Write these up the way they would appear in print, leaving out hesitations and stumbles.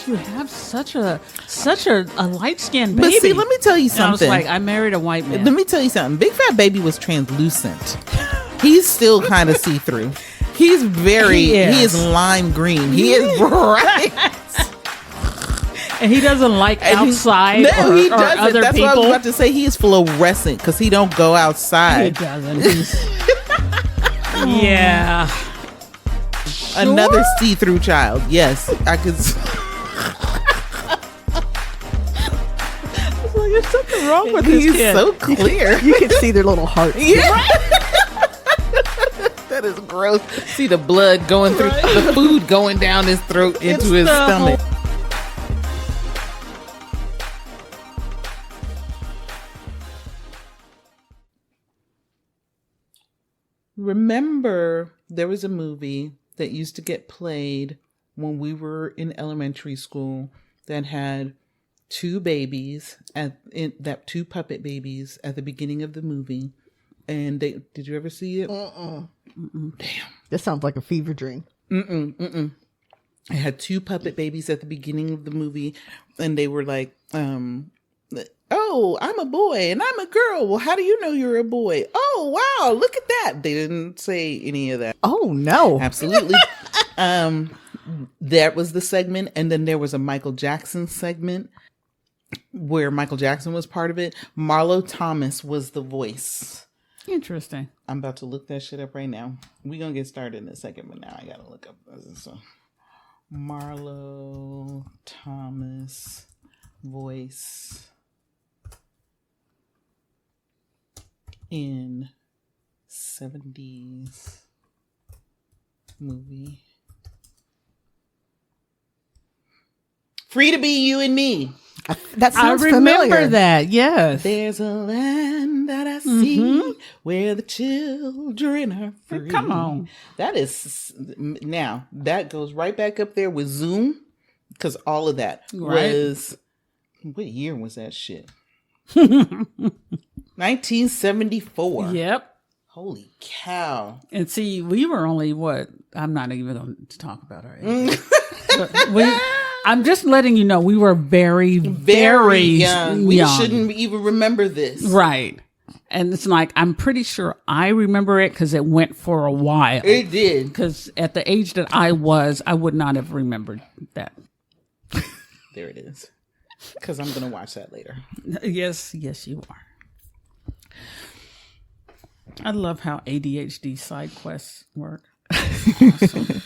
did you have such a light skinned baby? But see, let me tell you And I was something. like, I married a white man. Let me tell you something. Big Fat Baby was translucent. He's still kind of see through. He is lime green. He is bright. And he doesn't like outside he or doesn't. other That's people. what I was about to say. He is fluorescent because he don't go outside. He doesn't. Yeah. Another see-through child. Yes, I could. Well, there's something wrong with this He's kid. so clear. You can see their little hearts. Yeah. That is gross. See the blood going through, the food going down his throat into his stomach. Remember, there was a movie that used to get played when we were in elementary school that had two babies two puppet babies at the beginning of the movie. And did you ever see it? Mm-mm. Damn. This sounds like a fever dream. It had two puppet babies at the beginning of the movie, and they were like, oh, I'm a boy and I'm a girl. Well, how do you know you're a boy? Oh, wow, look at that. They didn't say any of that. Oh, no. Absolutely. That was the segment. And then there was a Michael Jackson segment where Michael Jackson was part of it. Marlo Thomas was the voice. Interesting. I'm about to look that shit up right now. We're going to get started in a second, but now I got to look up. So, Marlo Thomas voice in 70s movie. Free to be you and me. That sounds I remember familiar. that. Yes. There's a land that I see where the children are free. Come on. That is, now, that goes right back up there with Zoom, because all of that was, what year was that shit? 1974. Yep. Holy cow. And see, we were only what? I'm not even going to talk about our age. I'm just letting you know we were very, very young. We shouldn't even remember this. Right. And it's like, I'm pretty sure I remember it because it went for a while. It did. Because at the age that I was, I would not have remembered that. There it is. Because I'm going to watch that later. Yes, you are. I love how ADHD side quests work. Awesome.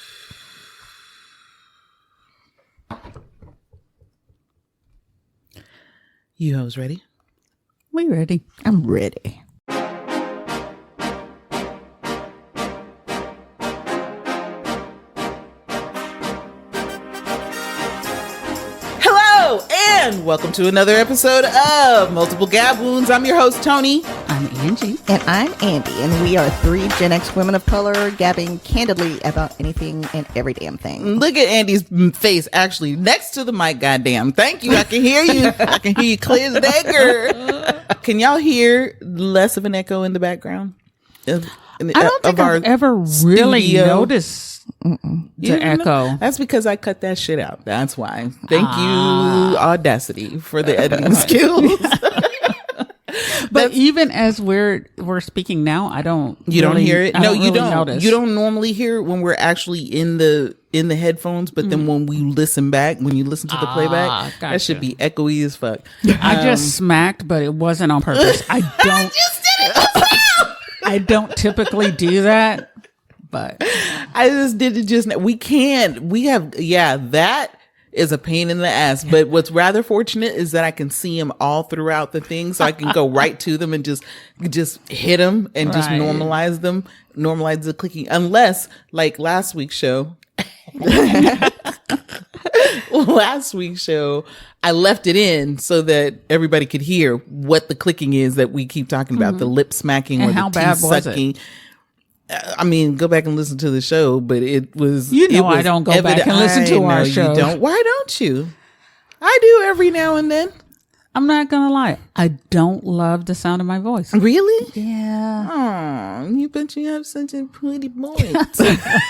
You hoes ready? We ready. I'm ready. Hello, and welcome to another episode of Multiple Gab Wounds. I'm your host, Toni. I'm Angie. And I'm Andi, and we are three Gen X women of color gabbing candidly about anything and every damn thing. Look at Andy's face, actually, next to the mic, goddamn. Thank you. I can hear you. I can hear you clear as day, girl. Can y'all hear less of an echo in the background? I don't think I've ever really noticed the echo. That's because I cut that shit out. That's why. Thank you, Audacity, for the editing skills. But even as we're speaking now, I don't. You don't hear it? No, you don't. Notice. You don't normally hear it when we're actually in the headphones, but then when we listen back, when you listen to the playback, gotcha. that should be echoey as fuck. I just smacked, but it wasn't on purpose. I don't. I don't typically do that, but I just did it just now. We have that is a pain in the ass, but what's rather fortunate is that I can see them all throughout the thing, so I can go right to them and just hit them and just normalize the clicking, unless like last week's show I left it in so that everybody could hear what the clicking is that we keep talking about, the lip smacking and or how the bad teeth was sucking. it? I mean, go back and listen to the show, but it was. I don't go back and listen to our show. You don't. Why don't you? I do every now and then. I'm not gonna lie. I don't love the sound of my voice. Really? Yeah. Oh, you bet you have such a pretty voice.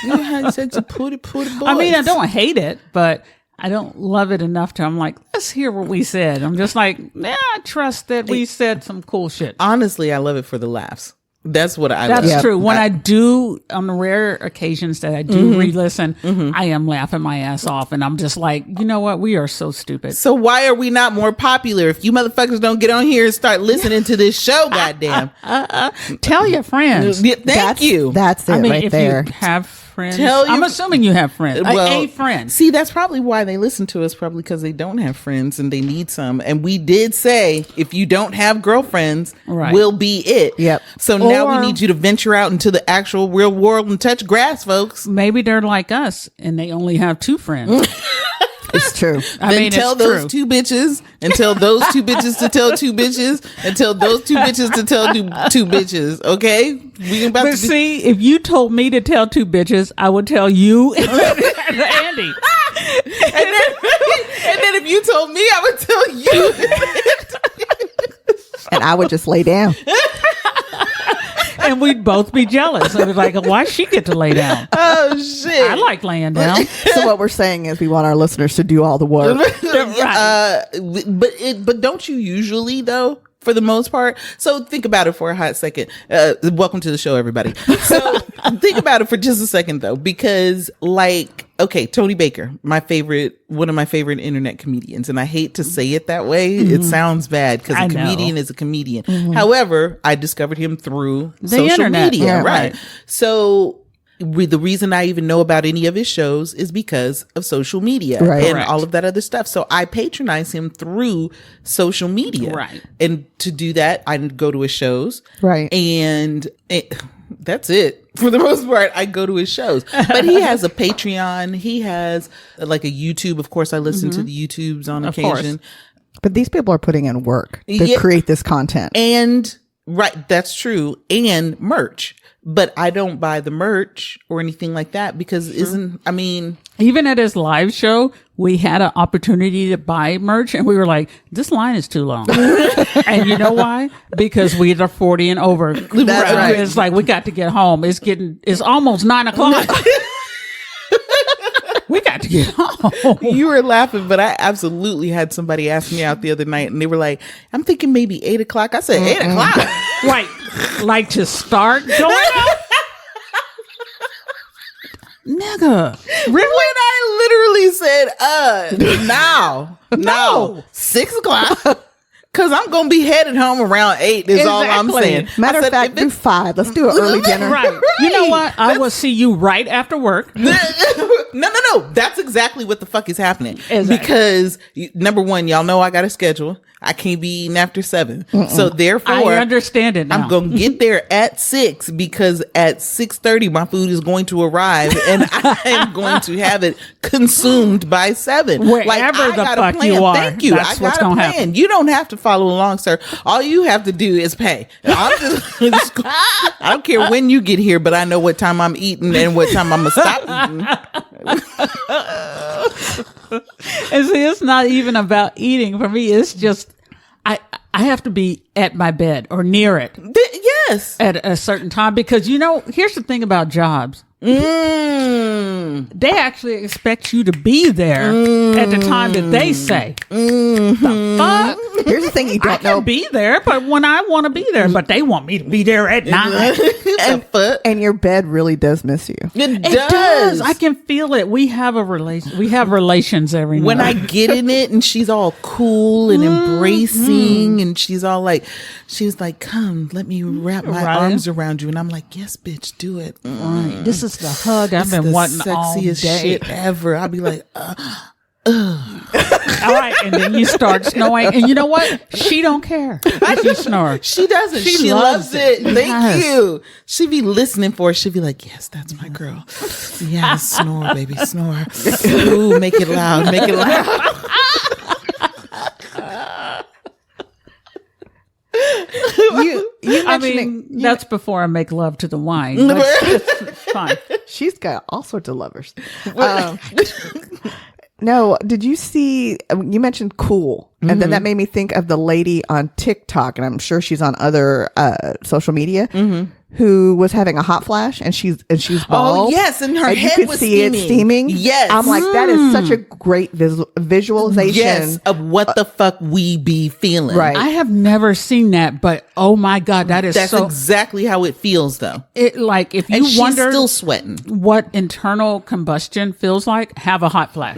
You have such a pretty voice. I mean, I don't hate it, but I don't love it enough to, I'm like, let's hear what we said. I'm just like, I trust that we said some cool shit. Honestly, I love it for the laughs. That's what I That's love. true. When I do, on the rare occasions that I do re-listen, I am laughing my ass off. And I'm just like, you know what? We are so stupid. So why are we not more popular? If you motherfuckers don't get on here and start listening to this show, goddamn. Tell your friends. Thank you. That's it I mean, right if there. you have friends, Tell your- I'm assuming you have friends. Well, a friend. See, that's probably why they listen to us, probably because they don't have friends and they need some. And we did say, if you don't have girlfriends, Right. we'll be it. Yep. So now Or- we need you to venture out into the actual real world and touch grass, folks. Maybe they're like us and they only have 2 friends. It's true. I Then mean, tell it's those true. 2 bitches and tell those 2 bitches to tell 2 bitches and tell those 2 bitches to tell 2 bitches. Okay? We about But to see, if you told me to tell 2 bitches, I would tell you and Andy. and then if you told me, I would tell you. And I would just lay down. And we'd both be jealous. I was like, why she get to lay down? Oh shit! I like laying down. So what we're saying is we want our listeners to do all the work. But don't you usually though? For the most part. So think about it for a hot second. Welcome to the show, everybody. So think about it for just a second though, because like, okay, Tony Baker, one of my favorite internet comedians. And I hate to say it that way. It sounds bad because a comedian is a comedian. However, I discovered him through social internet. media. Yeah, right. right. So the reason I even know about any of his shows is because of social media Right. and Correct. all of that other stuff. So I patronize him through social media. Right. And to do that, I go to his shows. Right. And that's it. For the most part, I go to his shows. But he has a Patreon. He has like a YouTube. Of course, I listen to the YouTubes on occasion. But these people are putting in work to Yeah. create this content. And right, that's true. And merch. But I don't buy the merch or anything like that because Even at his live show, we had an opportunity to buy merch and we were like, this line is too long. And you know why? Because we are 40 and over. That's right. It's like, we got to get home. It's almost 9:00. We got to get home. You were laughing, but I absolutely had somebody ask me out the other night and they were like, I'm thinking maybe 8:00. I said, 8:00. Right. Like to start going out? Nigga. When I literally said, now, 6:00. Cause I'm going to be headed home around 8 is all I'm Exactly. saying. Matter I of said, fact, if do 5. Let's do an early dinner. Right. You know what? I will see you right after work. No. That's exactly what the fuck is happening. Exactly. Because number one, y'all know I got a schedule. I can't be eating after 7. So therefore, I understand it now. I'm going to get there at 6 because at 6:30 my food is going to arrive and I am going to have it consumed by 7. Wherever I the got a fuck plan. you are, Thank you. that's I what's got a gonna plan. happen. You don't have to follow along, sir. All you have to do is pay. I don't care when you get here, but I know what time I'm eating and what time I'm going to stop eating. And see, it's not even about eating for me. It's just, I have to be at my bed or near it Yes. at a certain time because, here's the thing about jobs. They actually expect you to be there at the time that they say. The fuck? Here's the thing you I don't know. can be there, but when I want to be there, but they want me to be there at 9. And your bed really does miss you. It It does. I can feel it. We have a relation. We have relations every When I night. get in it and she's all cool and embracing and she was like, come, let me wrap my Right. arms around you. And I'm like, yes, bitch, do it. This is the hug I've It's been the wanting all sexiest day. shit ever. I'll be like, All right, and then you start snoring, and you know what? She don't care if you snore. she doesn't. She loves it. Thank Yes. you. She be listening for it. She be like, yes, that's my girl. Yeah, snore, baby, snore. Ooh, make it loud. Make it loud. I mean, that's before I make love to the wine. But it's fine. She's got all sorts of lovers. No, did you see, you mentioned cool, and then that made me think of the lady on TikTok, and I'm sure she's on other social media. who was having a hot flash, and she's bald. Oh yes, and her and head you could was see it steaming. Yes, I'm like, that is such a great visualization. Yes, of what the fuck we be feeling. Right. I have never seen that, but oh my God, that's so exactly how it feels, though. It like if you And she's wonder still sweating. what internal combustion feels like, have a hot flash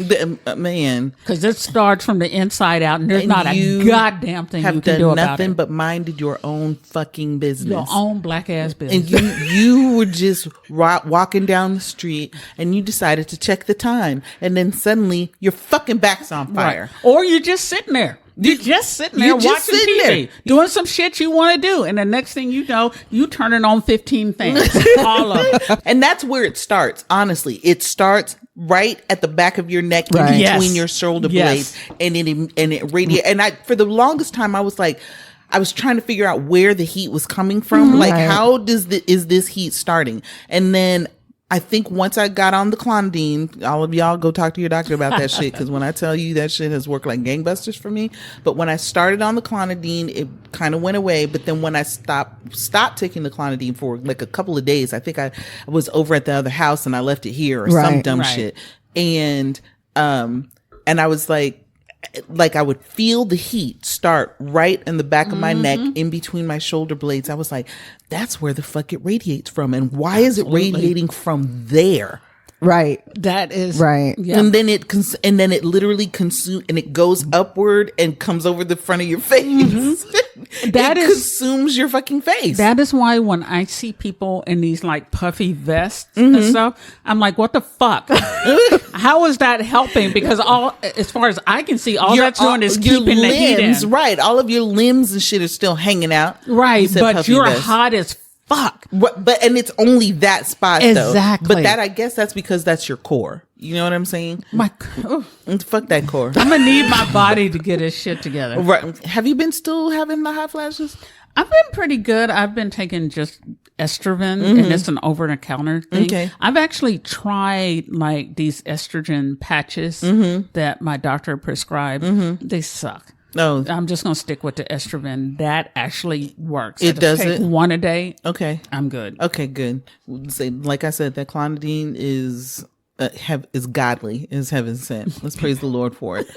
Man, because it starts from the inside out, and there's And not a you goddamn thing have you can done do about nothing it. but minded your own fucking business. Your own black ass business. And you were just walking down the street and you decided to check the time, and then suddenly your fucking back's on fire. Right. Or you're just sitting there. You're just sitting there You're watching just sitting TV, there. doing some shit you want to do. And the next thing you know, you turning on 15 things. All of it. And that's where it starts. Honestly, it starts right at the back of your neck, Right. in Yes. between your shoulder Yes. blades, and it radiates. And I, for the longest time, I was like, I was trying to figure out where the heat was coming from. Like, Right. how is this heat starting? And then I think once I got on the clonidine, all of y'all go talk to your doctor about that shit. Because when I tell you that shit has worked like gangbusters for me. But when I started on the clonidine, it kind of went away. But then when I stopped taking the clonidine for like a couple of days, I think I was over at the other house and I left it here or some Right. dumb Right. shit. And I was like I would feel the heat start right in the back of my neck, in between my shoulder blades. I was like, that's where the fuck it radiates from. And why is it radiating from there? Right. That is Right. Yeah. And then it literally consumes, and it goes upward and comes over the front of your face. That it is- consumes your fucking face. That is why when I see people in these like puffy vests and stuff, I'm like, what the fuck? How is that helping? Because as far as I can see, all that's doing is your keeping the heat limbs, in. right? All of your limbs and shit are still hanging out. You Right. said But puffy you're vest. hot as fuck. But and it's only that spot though. Exactly. But that, I guess that's because that's your core. You know what I'm saying? Fuck that core. I'm gonna need my body to get his shit together. Right. Have you been still having the hot flashes? I've been pretty good. I've been taking just estrogen, and it's an over-the-counter thing. Okay. I've actually tried like these estrogen patches that my doctor prescribed. They suck. No. I'm just gonna stick with the estrogen. That actually works. It I just does take it? one a day. Okay. I'm good. Okay, good. Say, like I said, that clonidine is godly, is heaven sent. Let's praise the Lord for it.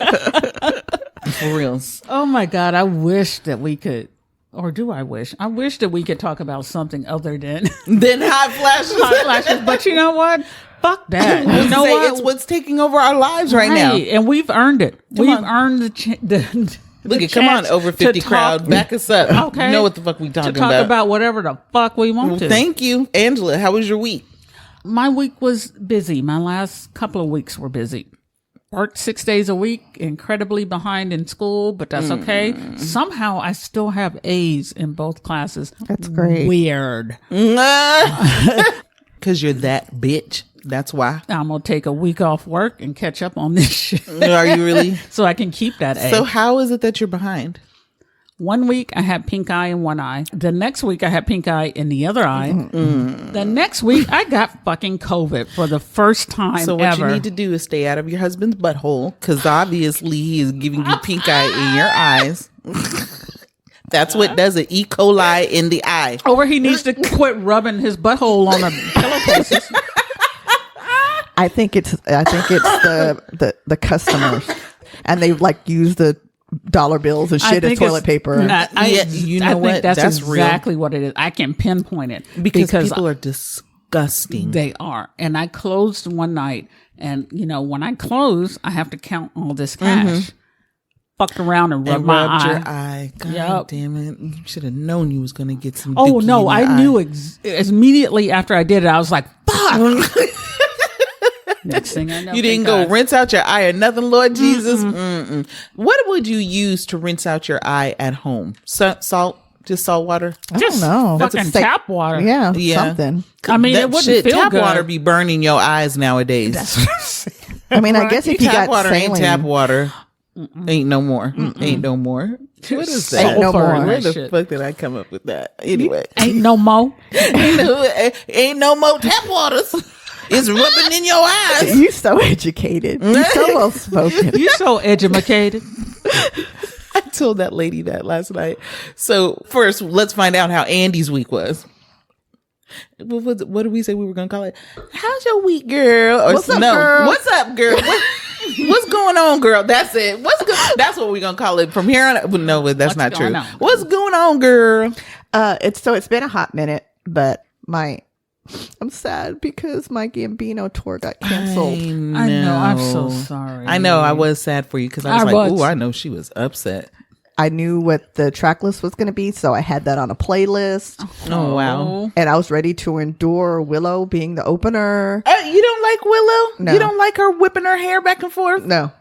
For reals. Oh my God! I wish that we could. Or do I wish? I wish that we could talk about something other than Then hot flashes. hot flashes. But you know what? Fuck that. You know Say, what? it's what's taking over our lives right now. And we've earned it. We've on. earned the Look at, come on, over 50 crowd. Back us up. Okay. You know what the fuck we to talking talk about whatever the fuck we want to. Thank you. Angela, how was your week? My week was busy. My last couple of weeks were busy. Worked 6 days a week, incredibly behind in school, but that's okay. Somehow I still have A's in both classes. That's great. Weird. Because you're that bitch. That's why. I'm going to take a week off work and catch up on this shit Are you really? so I can keep that A. So how is it that you're behind? 1 week I had pink eye in one eye. The next week I had pink eye in the other eye. The next week I got fucking COVID for the first time So what ever. you need to do is stay out of your husband's butthole, because obviously he is giving you pink eye in your eyes. That's what does it. E. coli in the eye. Or he needs to quit rubbing his butthole on the pillowcases. I think it's the customers, and they like use the dollar bills and shit as toilet paper. Yeah, you know I think what? that's That's real. exactly what it is. I can pinpoint it Because people are disgusting. they are. And I closed one night, and you know when I close, I have to count all this cash. Fucked around and rubbed And my rubbed eye. your eye. God Yep. damn it. You should have known you was going to get some Oh dookie no! in your I eye. knew immediately after I did it. I was like, "Fuck!" Next thing I know, You didn't thank go God. rinse out your eye or nothing, Lord Jesus. Mm-mm. What would you use to rinse out your eye at home? Salt? Just salt water? I don't know. Fucking It's like- tap water. Yeah, Yeah. something. I mean, That it wouldn't shit, feel tap good. water be burning your eyes nowadays. I mean, I guess if you Tap got water saline, ain't tap water. Ain't no more. Ain't no more. What is that? Ain't no more. Where the Shit. fuck did I come up with that? Anyway. Ain't no more. ain't no more tap waters. It's rubbing in your eyes. you so educated, you so well spoken. You so educated. I told that lady that last night. So first, let's find out how Andy's week was. what did we say we were gonna call it? How's your week, girl? Or What's up, girl? What's up, girl? What's going on, girl? That's it. What's good? That's what we're gonna call it from here on. No, that's What's not true. going on? What's going on, girl? It's been a hot minute, but I'm sad because my Gambino tour got canceled. I know. I'm so sorry. I know. I was sad for you because I was like, "Ooh, I know she was upset." I knew what the track list was going to be, so I had that on a playlist. Oh wow! And I was ready to endure Willow being the opener. You don't like Willow? No. You don't like her whipping her hair back and forth? No.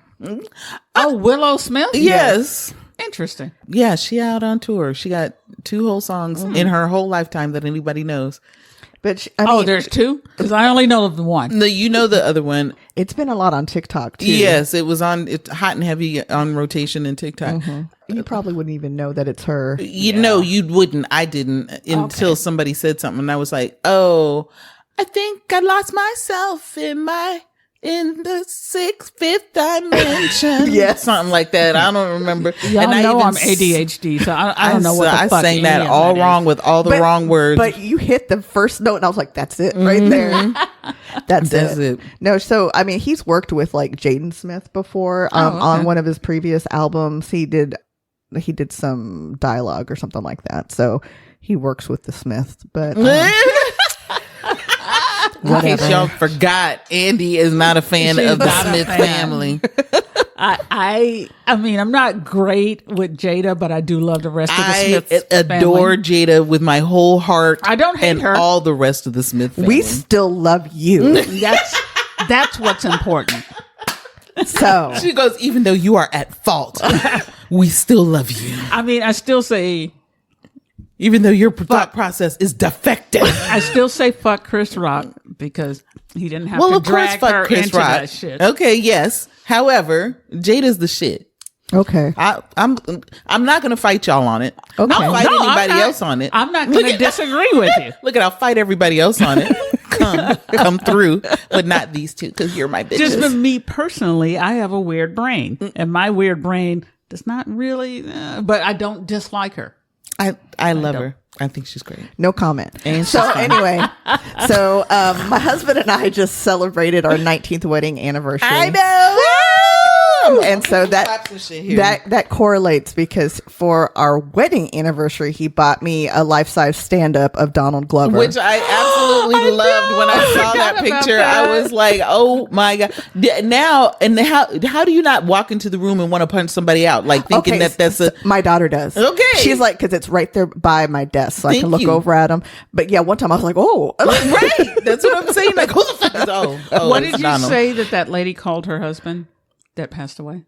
Oh, Willow Smith? Yes. Interesting. Yeah, she out on tour. She got 2 whole songs in her whole lifetime that anybody knows. But I mean, there's 2? Because I only know of the one. No, you know the other one. it's been a lot on TikTok too. Yes, it was on. It's hot and heavy on rotation in TikTok. You probably wouldn't even know that it's her. You know, you wouldn't. I didn't until somebody said something, and I was like, "Oh, I think I lost myself in the 5th dimension." Yeah, something like that. I don't remember. Y'all and know even I'm ADHD, so I don't know what the I fuck sang that any of all that wrong is. with all the wrong words. But you hit the first note, and I was like, "That's it, right there. That's it." No, so I mean, he's worked with like Jaden Smith before on one of his previous albums. He did some dialogue or something like that. So he works with the Smiths, but. In case y'all forgot, Andi is not a fan of the Smith family. I mean, I'm not great with Jada, but I do love the rest of the Smith adore family. Jada with my whole heart. I don't hate and her. all the rest of the Smith family. We still love you. That's what's important. So she goes, even though you are at fault, we still love you. I mean, I still say, even though your thought process is defective. I still say fuck Chris Rock because he didn't have to of course, drag fuck her Chris into Rock. that shit. Okay, yes. However, Jada's the shit. okay. I'm not gonna fight y'all on it. Okay. I'll fight No, anybody I'm not- else on it. I'm not going to disagree with you. Look at, I'll fight everybody else on it. Come through, but not these 2 because you're my bitches. Just for me personally, I have a weird brain, and my weird brain does not really. But I don't dislike her. I love her. I think she's great. No comment. And So she's fine. anyway, my husband and I just celebrated our 19th wedding anniversary. I know. And so Clap some shit here. that correlates because for our wedding anniversary, he bought me a life-size stand-up of Donald Glover. Which I absolutely loved when I saw that forgot about picture. that. I was like, "Oh my god!" Now, and how do you not walk into the room and want to punch somebody out, like thinking that that's a? My daughter does. Okay. She's like, because it's right there by my desk, so I Thank can look you. over at him. But yeah, one time I was like, oh. Right. That's what I'm saying. Like, who the fuck is? Oh, What it's did you Donald. say that lady called her husband that passed away?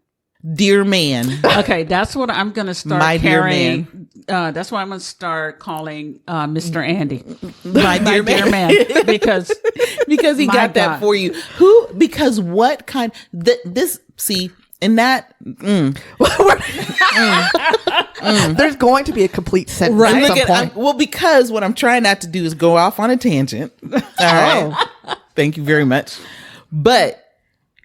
Dear man. Okay, that's what I'm going to start My dear carrying. That's what I'm going to start calling Mr. Andy. My dear man. Because He My got that God. for you. Who? Because what kind? This. See, in that. There's going to be a complete sentence Right. at Look some at, point. because what I'm trying not to do is go off on a tangent. All right. Thank you very much. But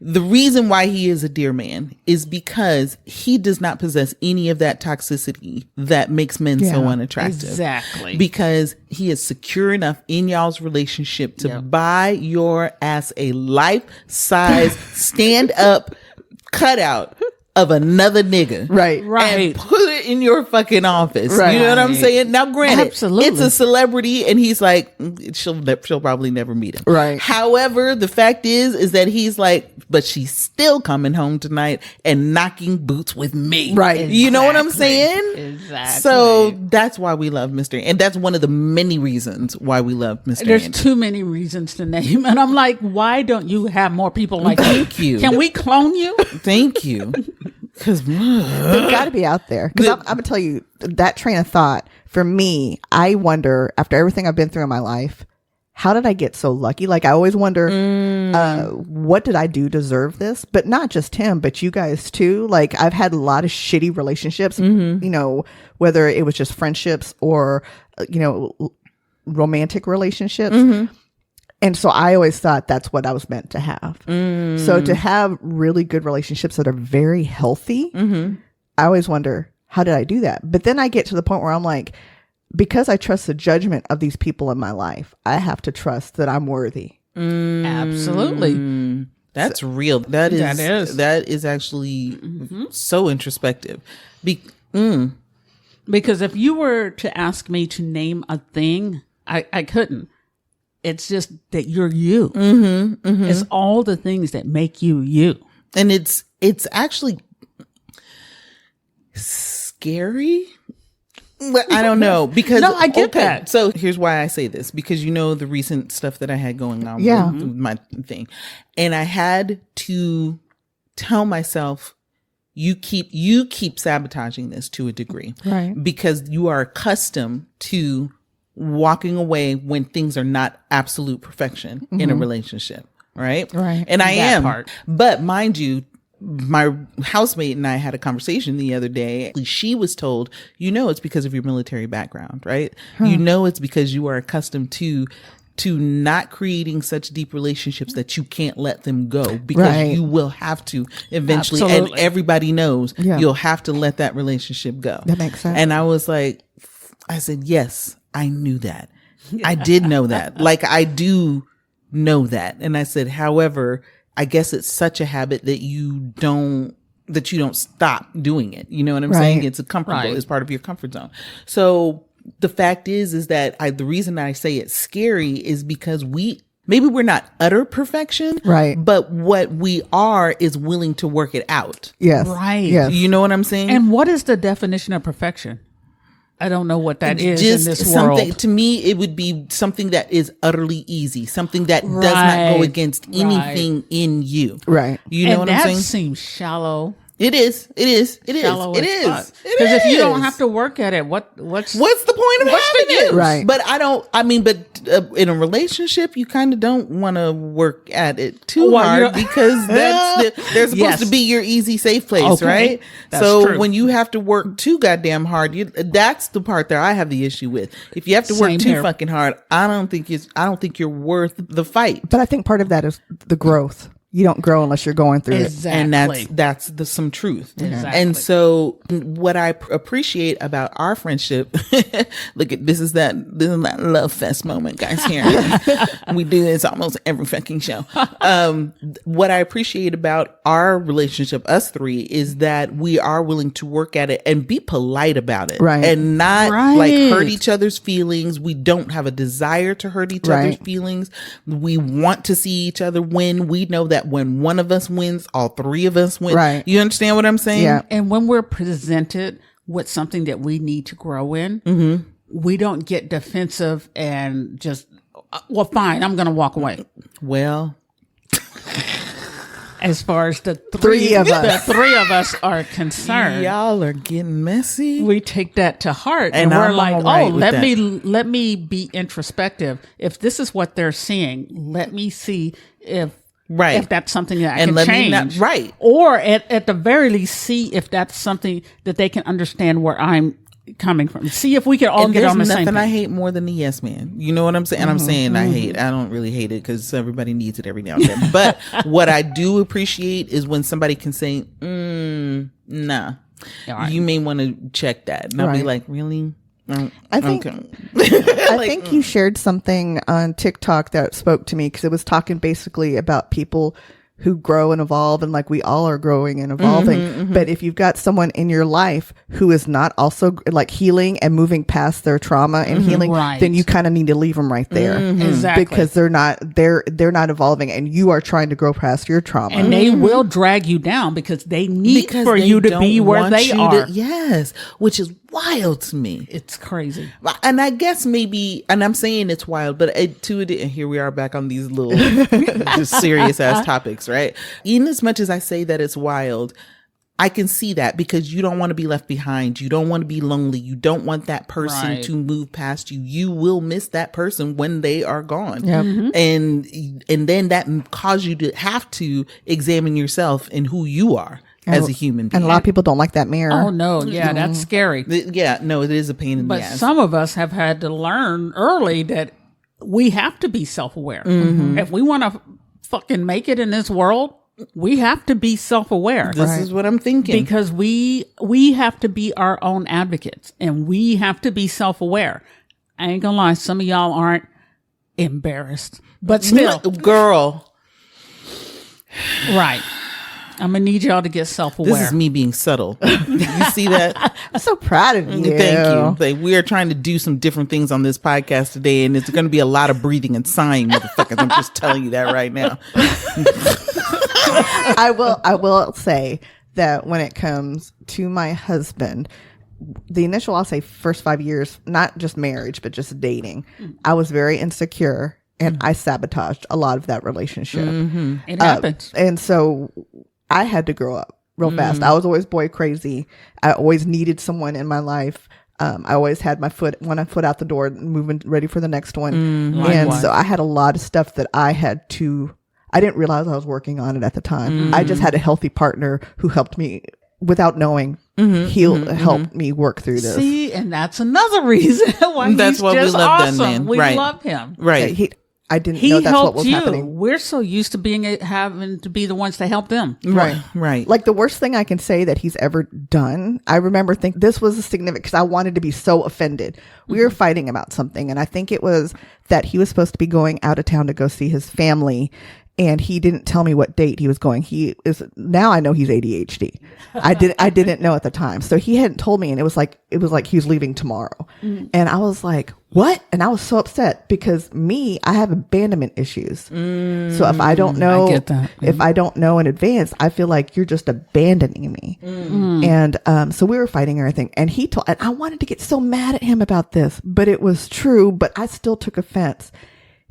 the reason why he is a dear man is because he does not possess any of that toxicity that makes men so unattractive. Exactly. Because he is secure enough in y'all's relationship to buy your ass a life-size stand-up cutout of another nigga. Right. And put it in your fucking office. Right. You know what I'm saying? Now, granted, Absolutely. it's a celebrity, and he's like, she'll probably never meet him. Right. However, the fact is that he's like, but she's still coming home tonight and knocking boots with me. Right. You know what I'm saying? Exactly. So that's why we love Mr. And that's one of the many reasons why we love Mr. There's Andy. too many reasons to name. And I'm like, why don't you have more people like Thank you. Can we clone you? Thank you. Because They've got to be out there. Because I'm going to tell you, that train of thought, for me, I wonder, after everything I've been through in my life, how did I get so lucky? Like, I always wonder, what did I do to deserve this? But not just him, but you guys too. Like, I've had a lot of shitty relationships, you know, whether it was just friendships or, you know, romantic relationships. And so I always thought that's what I was meant to have. So to have really good relationships that are very healthy, I always wonder, how did I do that? But then I get to the point where I'm like, because I trust the judgment of these people in my life, I have to trust that I'm worthy. Absolutely. That's real. That is actually so introspective. Because if you were to ask me to name a thing, I couldn't. It's just that you're you. It's all the things that make you you. And it's actually scary. But I don't know, because no, I get that. So here's why I say this, because the recent stuff that I had going on with my thing, and I had to tell myself, you keep sabotaging this to a degree, right? Because you are accustomed to walking away when things are not absolute perfection in a relationship, right? Right. And I That am, part. but mind you, my housemate and I had a conversation the other day. She was told, it's because of your military background, right? It's because you are accustomed to not creating such deep relationships that you can't let them go, because you will have to eventually. Absolutely. And everybody knows you'll have to let that relationship go. That makes sense. And I was like, I said, yes, I knew that. I did know that. Like, I do know that. And I said, however, I guess it's such a habit that you don't stop doing it. You know what I'm saying? It's comfortable. It's part of your comfort zone. So the fact is that the reason I say it's scary is because maybe we're not utter perfection, right? But what we are is willing to work it out. Yes. Right. Yes. You know what I'm saying? And what is the definition of perfection? I don't know what that is in this world. To me, it would be something that is utterly easy, something that does not go against anything in you. Right. You know what I'm saying? That seems shallow. It is. Because if you don't have to work at it, what's the point of having it? Right. But in a relationship, you kind of don't want to work at it too hard, because they're supposed to be your easy, safe place, right? That's so true. when you have to work too goddamn hard, that's the part that I have the issue with. If you have to work too fucking hard, I don't think you're worth the fight. But I think part of that is the growth. You don't grow unless you're going through it. And that's some truth. Exactly. And so what I appreciate about our friendship, look at this is that love fest moment, guys. Here we do this almost every fucking show. What I appreciate about our relationship, us three, is that we are willing to work at it and be polite about it, right? And not like hurt each other's feelings. We don't have a desire to hurt each other's feelings. We want to see each other win. We know that when one of us wins, all three of us win. Right. You understand what I'm saying? Yeah. And when we're presented with something that we need to grow in, we don't get defensive and just, well, fine, I'm going to walk away. Well, as far as the three of us are concerned, y'all are getting messy. We take that to heart, and we're like, let me be introspective. If this is what they're seeing, let me see if that's something that I can change. Or at the very least, see if that's something that they can understand where I'm coming from. See if we can all get on the same page. There's nothing I hate more than the yes man. You know what I'm saying? And I'm saying I don't really hate it because everybody needs it every now and then. But what I do appreciate is when somebody can say, nah, you may want to check that. And I'll be like, really? I think I think you shared something on TikTok that spoke to me, because it was talking basically about people who grow and evolve, and like we all are growing and evolving. But if you've got someone in your life who is not also like healing and moving past their trauma and healing, then you kind of need to leave them right there. Exactly. Because they're not evolving, and you are trying to grow past your trauma. And they will drag you down because they need for you to be where they are. Yes. Which is wild to me. It's crazy. And I guess maybe, and I'm saying it's wild, but and here we are back on these little just serious ass topics, right? In as much as I say that it's wild, I can see that, because you don't want to be left behind. You don't want to be lonely. You don't want that person to move past you. You will miss that person when they are gone. Yep. And then that causes you to have to examine yourself and who you are as a human being. And a lot of people don't like that mirror. Oh no, yeah, that's scary. Yeah, no, it is a pain in the ass. But some of us have had to learn early that we have to be self-aware. If we want to fucking make it in this world, we have to be self-aware. This is what I'm thinking. Because we have to be our own advocates, and we have to be self-aware. I ain't gonna lie, some of y'all aren't embarrassed, but still, girl. Right. I'm gonna need y'all to get self-aware. This is me being subtle. You see that? I'm so proud of you. Thank you. Like, we are trying to do some different things on this podcast today, and it's going to be a lot of breathing and sighing, motherfuckers. I'm just telling you that right now. I will say that when it comes to my husband, the initial, I'll say, first 5 years, not just marriage, but just dating, I was very insecure, and I sabotaged a lot of that relationship. It happens. And so I had to grow up real fast. I was always boy crazy. I always needed someone in my life. I always had one foot out the door, moving ready for the next one. And so I had a lot of stuff that I didn't realize I was working on it at the time. I just had a healthy partner who helped me without knowing. He'll help me work through this. See, and that's another reason why That's he's why we just love that awesome. man. We Right. love him. Right. I didn't He know that's what helped was you. happening. We're so used to having to be the ones to help them. Right. Like the worst thing I can say that he's ever done, I remember thinking this was a significant, because I wanted to be so offended. We were fighting about something, and I think it was that he was supposed to be going out of town to go see his family, and he didn't tell me what date he was going. Now I know he's ADHD. I didn't know at the time. So he hadn't told me, and it was like he was leaving tomorrow. And I was like, what? And I was so upset because I have abandonment issues. So if I don't know, I get that. if I don't know in advance, I feel like you're just abandoning me. And so we were fighting everything, and and I wanted to get so mad at him about this, but it was true, but I still took offense.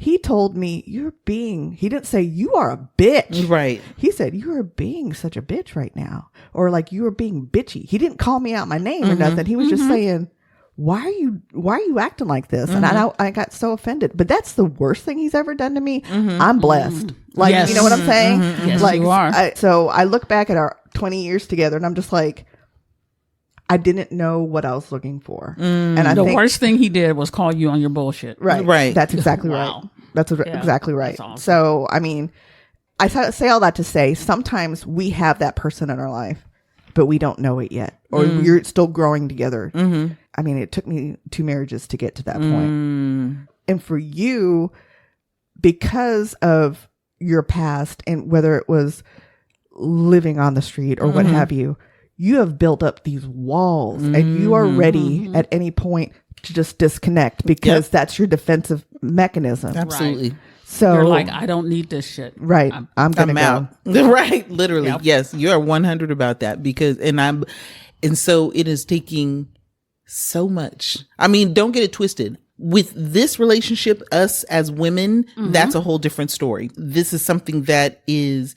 He told me, he didn't say you are a bitch. Right. He said, you are being such a bitch right now. Or like, you are being bitchy. He didn't call me out my name or nothing. He was just saying, why are you acting like this? And I got so offended, but that's the worst thing he's ever done to me. I'm blessed. Like, Yes. you know what I'm saying? Yes, like, you are. So I look back at our 20 years together, and I'm just like, I didn't know what I was looking for. And I The think, worst thing he did was call you on your bullshit. right. That's exactly Wow. right. That's exactly right. That's awesome. So, I mean, I say all that to say, sometimes we have that person in our life, but we don't know it yet, or you're still growing together. I mean, it took me 2 marriages to get to that point. And for you, because of your past, and whether it was living on the street or what have you, you have built up these walls, and you are ready at any point to just disconnect, because that's your defensive mechanism. Absolutely. So You're like, I don't need this shit. right. I'm gonna go. out. Right. Literally. Yep. Yes. You're 100 about that, and so it is taking so much. I mean, don't get it twisted. With this relationship, us as women, that's a whole different story. This is something that it's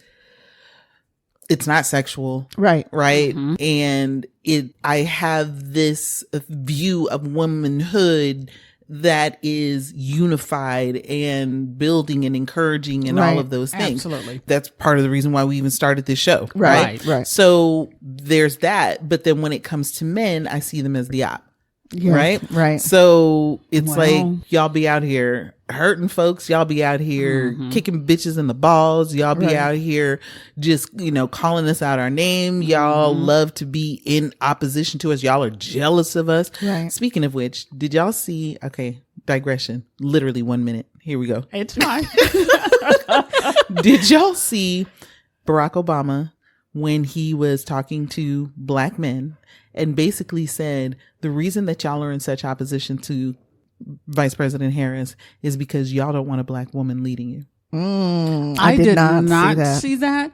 not sexual. Right. Right. And I have this view of womanhood that is unified and building and encouraging and all Right. of those things. Absolutely. That's part of the reason why we even started this show. Right. Right. So there's that. But then when it comes to men, I see them as the op. Yes, Right. Right. So it's Well. like, y'all be out here hurting folks. Y'all be out here kicking bitches in the balls. Y'all be Right. out here just, calling us out our name. Y'all love to be in opposition to us. Y'all are jealous of us. Right. Speaking of which, did y'all see, digression, literally 1 minute. Here we go. It's fine. Did y'all see Barack Obama when he was talking to black men and basically said, the reason that y'all are in such opposition to Vice President Harris is because y'all don't want a black woman leading you? I did not see that.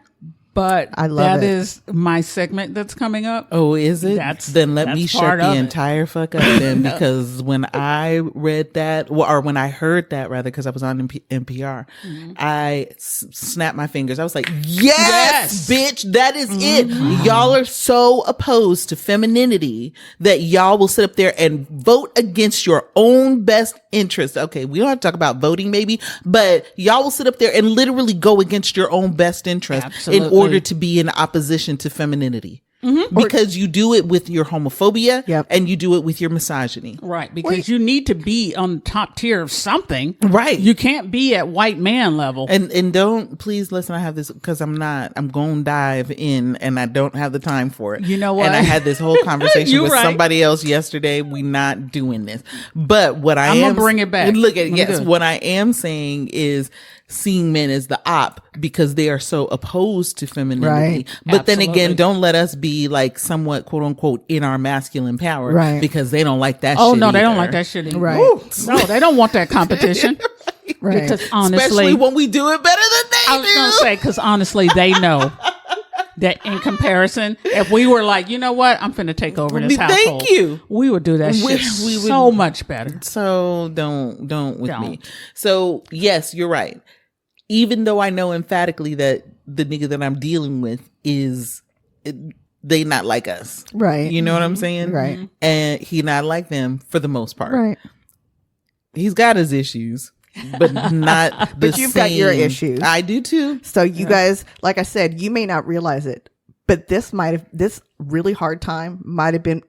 But I love that it. is my segment that's coming up. Oh, is it? Then let me that's shut part the of it. entire fuck up then, because when I read that, or when I heard that rather, because I was on NPR, I snapped my fingers. I was like, yes, bitch, that is it. Y'all are so opposed to femininity that y'all will sit up there and vote against your own best interest. Okay, we don't have to talk about voting maybe, but y'all will sit up there and literally go against your own best interest in Absolutely. order to be in opposition to femininity. because you do it with your homophobia Yep. and you do it with your misogyny. Right, because you need to be on the top tier of something. Right. You can't be at white man level. And don't, please listen, I have this, because I'm going to dive in and I don't have the time for it. You know what? And I had this whole conversation You're with right. somebody else yesterday. We're not doing this. But what I'm gonna bring it back. Look at Let me yes, do it. what I am saying is seeing men as the op because they are so opposed to femininity. Right. But then Absolutely. again, don't let us be like somewhat quote unquote in our masculine power Right. because they don't like that Oh shit no, they don't either. like that shit either. Right. Woo. No, they don't want that competition. Right. Because Especially honestly, when we do it better than they I was do. going to say, because honestly, they know that in comparison, if we were like, you know what, I'm finna take over this Thank household. you. We would do that We- shit we would- so much better. So don't with me. Don't. So yes, you're right. Even though I know emphatically that the nigga that I'm dealing with they not like us. Right. You know what I'm saying? Right. And he not like them for the most part. Right. He's got his issues, but not the But you've got your same. issues. I do too. So you guys, like I said, you may not realize it, but this really hard time might have been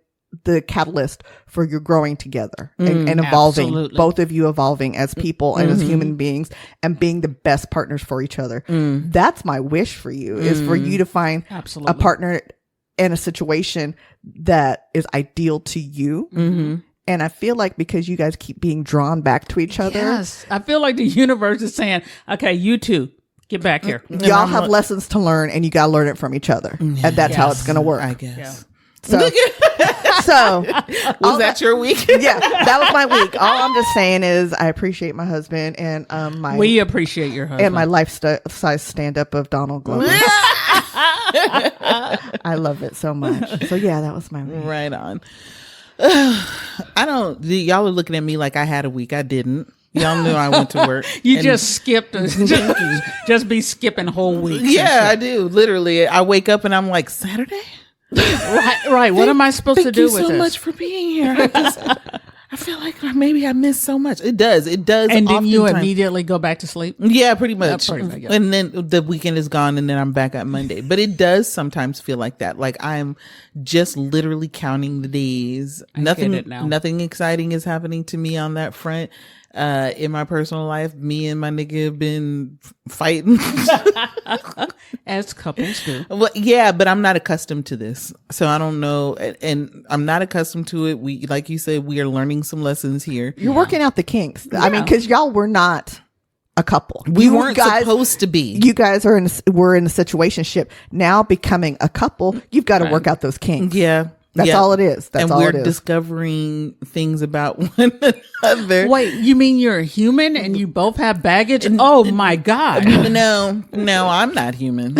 the catalyst for your growing together and evolving, absolutely. both of you evolving as people and as human beings and being the best partners for each other. That's my wish for you is for you to find Absolutely. a partner in a situation that is ideal to you. And I feel like because you guys keep being drawn back to each other, Yes. I feel like the universe is saying, okay, you two, get back here. y'all have lessons to learn and you got to learn it from each other. And that's how it's going to work. I guess. Yeah. So Was that your week? yeah, that was my week. All I'm just saying is I appreciate my husband and We appreciate your husband. and my life-size stand-up of Donald Glover. I love it so much. So yeah, that was my week. Right on. Y'all are looking at me like I had a week. I didn't. Y'all knew I went to work. You And- just skipped, just be skipping whole weeks. and Yeah, I shit. do. Literally, I wake up and I'm like, Saturday? Right. What am I supposed to do with Thank you so this? much for being here. I feel like maybe I missed so much. It does. And then you oftentimes. immediately go back to sleep. Yeah, pretty much. pretty much, yeah. And then the weekend is gone and then I'm back on Monday. But it does sometimes feel like that. Like I'm just literally counting the days. get it now. Nothing exciting is happening to me on that front. In my personal life, me and my nigga have been fighting. As couples do. Well, yeah, but I'm not accustomed to this. So I don't know. And I'm not accustomed to it. We, like you said, we are learning some lessons here. You're working out the kinks. I mean, because y'all were not a couple. We You weren't supposed to be. You guys were in a situationship. Now becoming a couple, you've got to work out those kinks. Yeah. That's all it is. That's and all we're it is. discovering things about one another. Wait, you mean you're a human and you both have baggage? Oh my God. No, I'm not human.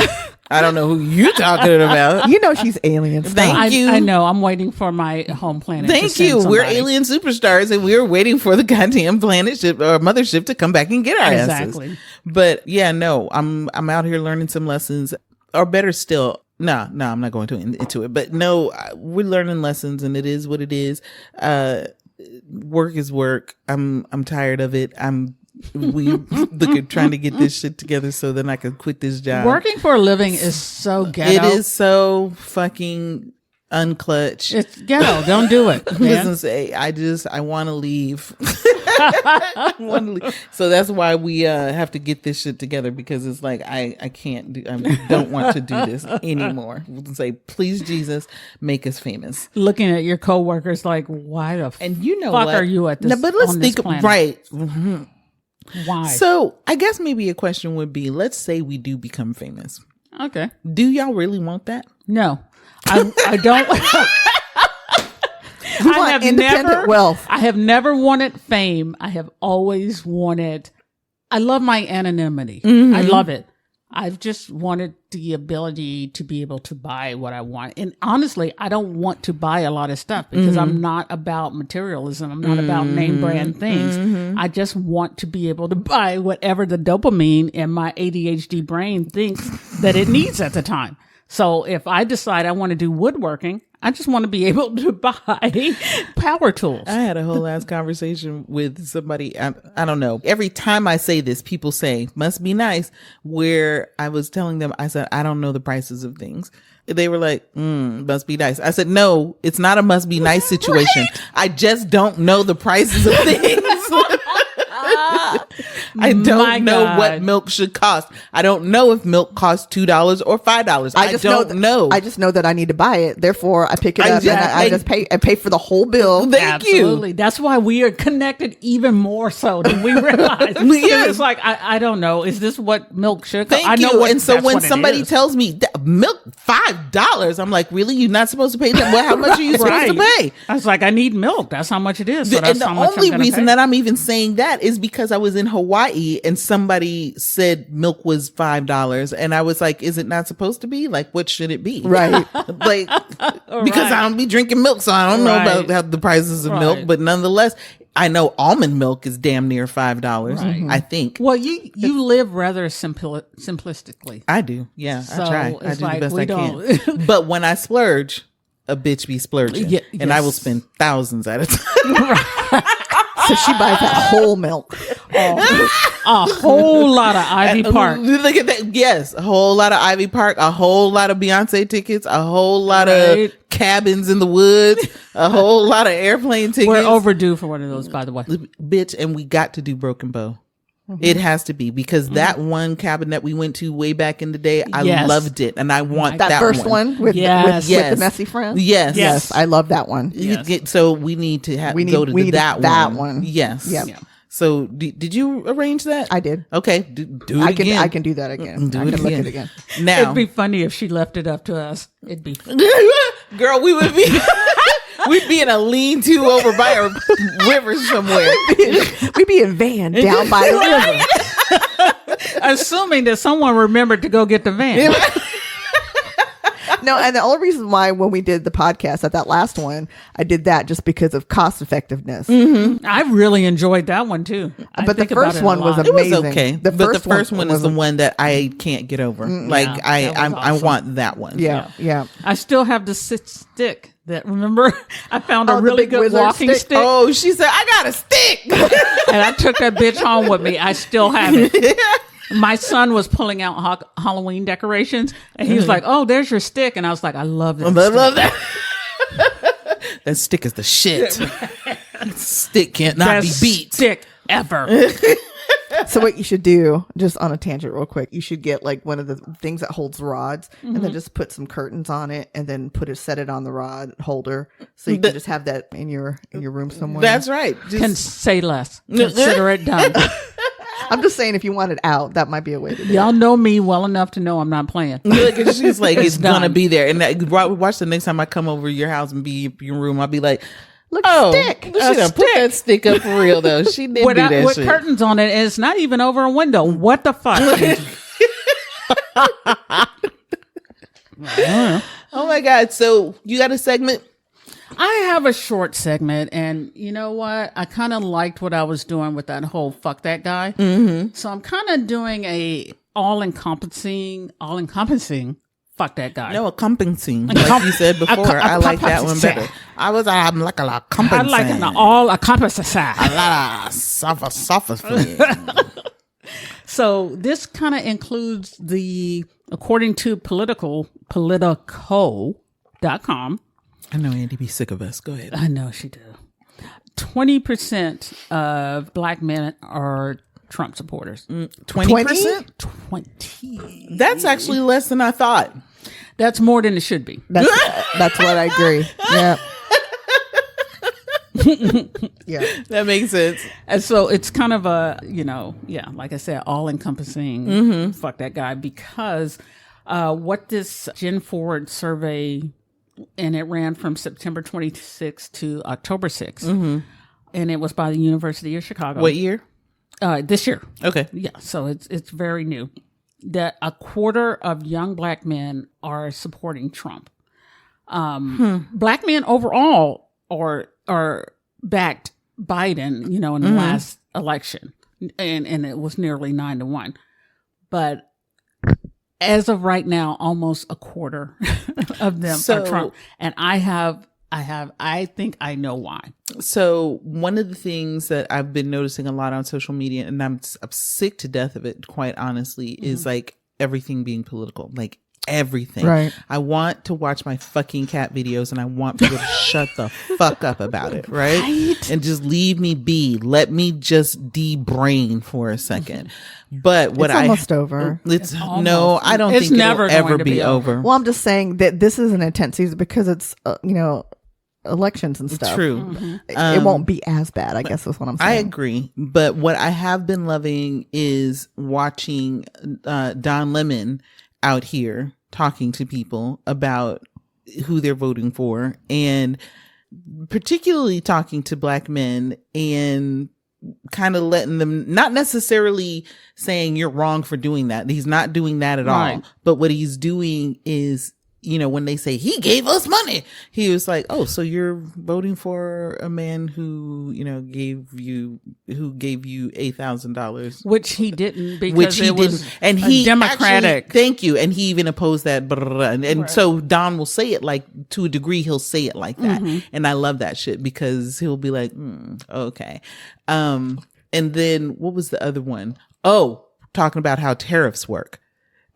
I don't know who you're talking about. You know she's alien. Stop. Thank you. I know. I'm waiting for my home planet. to Thank send you. We're somebody. alien superstars and we're waiting for the goddamn planet ship or mothership to come back and get our Exactly. asses. But yeah, no, I'm out here learning some lessons, or better still, no, I'm not going into it. But no, we're learning lessons, and it is what it is. Work is work. I'm tired of it. Trying to get this shit together so then I can quit this job. Working for a living is so ghetto. It is so fucking unclutch. It's ghetto. Don't do it, man. Listen, say I want to leave. I wanna leave. So that's why we have to get this shit together, because it's like I don't want to do this anymore. We'll say, please Jesus, make us famous. Looking at your coworkers like, why the And you know fuck what? are you at this? No, but let's on this think planet? right. Mhm. Why? So I guess maybe a question would be: let's say we do become famous. Okay. Do y'all really want that? No, I don't. We want independent wealth. I have never wanted fame. I have always wanted. I love my anonymity. I love it. I've just wanted the ability to be able to buy what I want. And honestly, I don't want to buy a lot of stuff because I'm not about materialism. I'm not about name brand things. I just want to be able to buy whatever the dopamine in my ADHD brain thinks that it needs at the time. So if I decide I want to do woodworking, I just want to be able to buy power tools. I had a whole ass conversation with somebody. I don't know. Every time I say this, people say, must be nice. Where I was telling them, I said, I don't know the prices of things. They were like, must be nice. I said, no, it's not a must be nice situation. Right? I just don't know the prices of things. I don't know what milk should cost. I don't know if milk costs $2 or $5. I don't know. I just know that I need to buy it. Therefore, I pick it up and I just pay for the whole bill. Absolutely. That's why we are connected even more so than we realize. It's like, I don't know. Is this what milk should cost? I know what, and so when somebody tells me milk $5, I'm like, really? You're not supposed to pay that? Well, how much are you supposed to pay? I was like, I need milk. That's how much it is. So and the only reason that I'm even saying that is because I was in Hawaii and somebody said milk was $5, and I was like, is it not supposed to be? Like, what should it be? Right. Like, because I don't be drinking milk, so I don't know about how the prices of milk, but nonetheless, I know almond milk is damn near $5. I think. Well, you live rather simplistically. I do. Yeah, so I try. I do the best I can. But when I splurge, a bitch be splurging, and I will spend thousands at a time. So she buys that whole milk. A whole lot of Ivy Park. Look at that. Yes. A whole lot of Ivy Park. A whole lot of Beyonce tickets. A whole lot of cabins in the woods. A whole lot of airplane tickets. We're overdue for one of those, by the way. Bitch, and we got to do Broken Bow. It has to be, because that one cabin that we went to way back in the day, I loved it, and I want that first one with the messy friend. Yes, I love that one. So we need to go to that one. Yes. Yeah. So did you arrange that? I did. Okay, do it again. I can do that again. Do it again. Look again. Now it'd be funny if she left it up to us. It'd be girl, we would be. We'd be in a lean-to over by a river somewhere. We'd be in van down by the river. Assuming that someone remembered to go get the van. No, and the only reason why when we did the podcast at that last one, I did that just because of cost effectiveness. I really enjoyed that one too. But the first one was amazing. It was okay. But the first one is the one that I can't get over. Like I want that one. Yeah. I still have the stick. That remember, I found a really good walking stick. Oh, she said, I got a stick. And I took that bitch home with me. I still have it. My son was pulling out Halloween decorations, and he was like, oh, there's your stick. And I was like, I love that stick. Love that. That stick is the shit. Stick can't not be beat. Stick ever. So what you should do, just on a tangent real quick, you should get like one of the things that holds rods and then just put some curtains on it and then set it on the rod holder. So you can just have that in your room somewhere. That's right. Can say less. Consider it done. I'm just saying, if you want it out, that might be a way to do it. Y'all know me well enough to know I'm not playing. She's like, it's gonna be there. And watch the next time I come over your house and be in your room, I'll be like, look, stick. She done put that stick up for real though. She did do that with shit. Curtains on it, and it's not even over a window. What the fuck? Oh my God. So you got a segment? I have a short segment, and you know what? I kind of liked what I was doing with that whole fuck that guy. So I'm kind of doing a all-encompassing fuck that guy. No, encompassing. Like you said before, I like that one better. I'm like a lot I like an all-encompassing. A lot of suffer. So this kind of includes according to Politico.com. I know Andy be sick of us. Go ahead. I know she do. 20% of black men are Trump supporters. 20%? 20. That's actually less than I thought. That's more than it should be. That's what I agree. Yeah. Yeah. That makes sense. And so it's kind of like I said, all encompassing fuck that guy, because what this Jen Ford survey, and it ran from September 26th to October 6th. And it was by the University of Chicago. What year? This year. Okay. Yeah. So it's very new. That a quarter of young black men are supporting Trump. Black men overall are backed Biden, in the last election. And it was nearly 9-1. But as of right now, almost a quarter of them are Trump. And I think I know why. So one of the things that I've been noticing a lot on social media, and I'm sick to death of it, quite honestly, is like everything being political, like everything. Right. I want to watch my fucking cat videos and I want people to shut the fuck up about it, right? And just leave me be. Let me just de-brain for a second. But what It's almost over. It's almost. no, I don't It's think never it'll ever going to be be over. Well, I'm just saying that this is an intense season because it's, elections and stuff. True. It won't be as bad, I guess is what I'm saying. I agree. But what I have been loving is watching Don Lemon out here talking to people about who they're voting for, and particularly talking to Black men and kind of letting them, not necessarily saying you're wrong for doing that. He's not doing that at all. But what he's doing is, when they say he gave us money, he was like, oh, so you're voting for a man who, gave you $8,000, which he didn't, because it was and he Democratic. Actually, thank you. And he even opposed that. And so Don will say it like, to a degree, he'll say it like that. And I love that shit because he'll be like, okay. And then what was the other one? Oh, talking about how tariffs work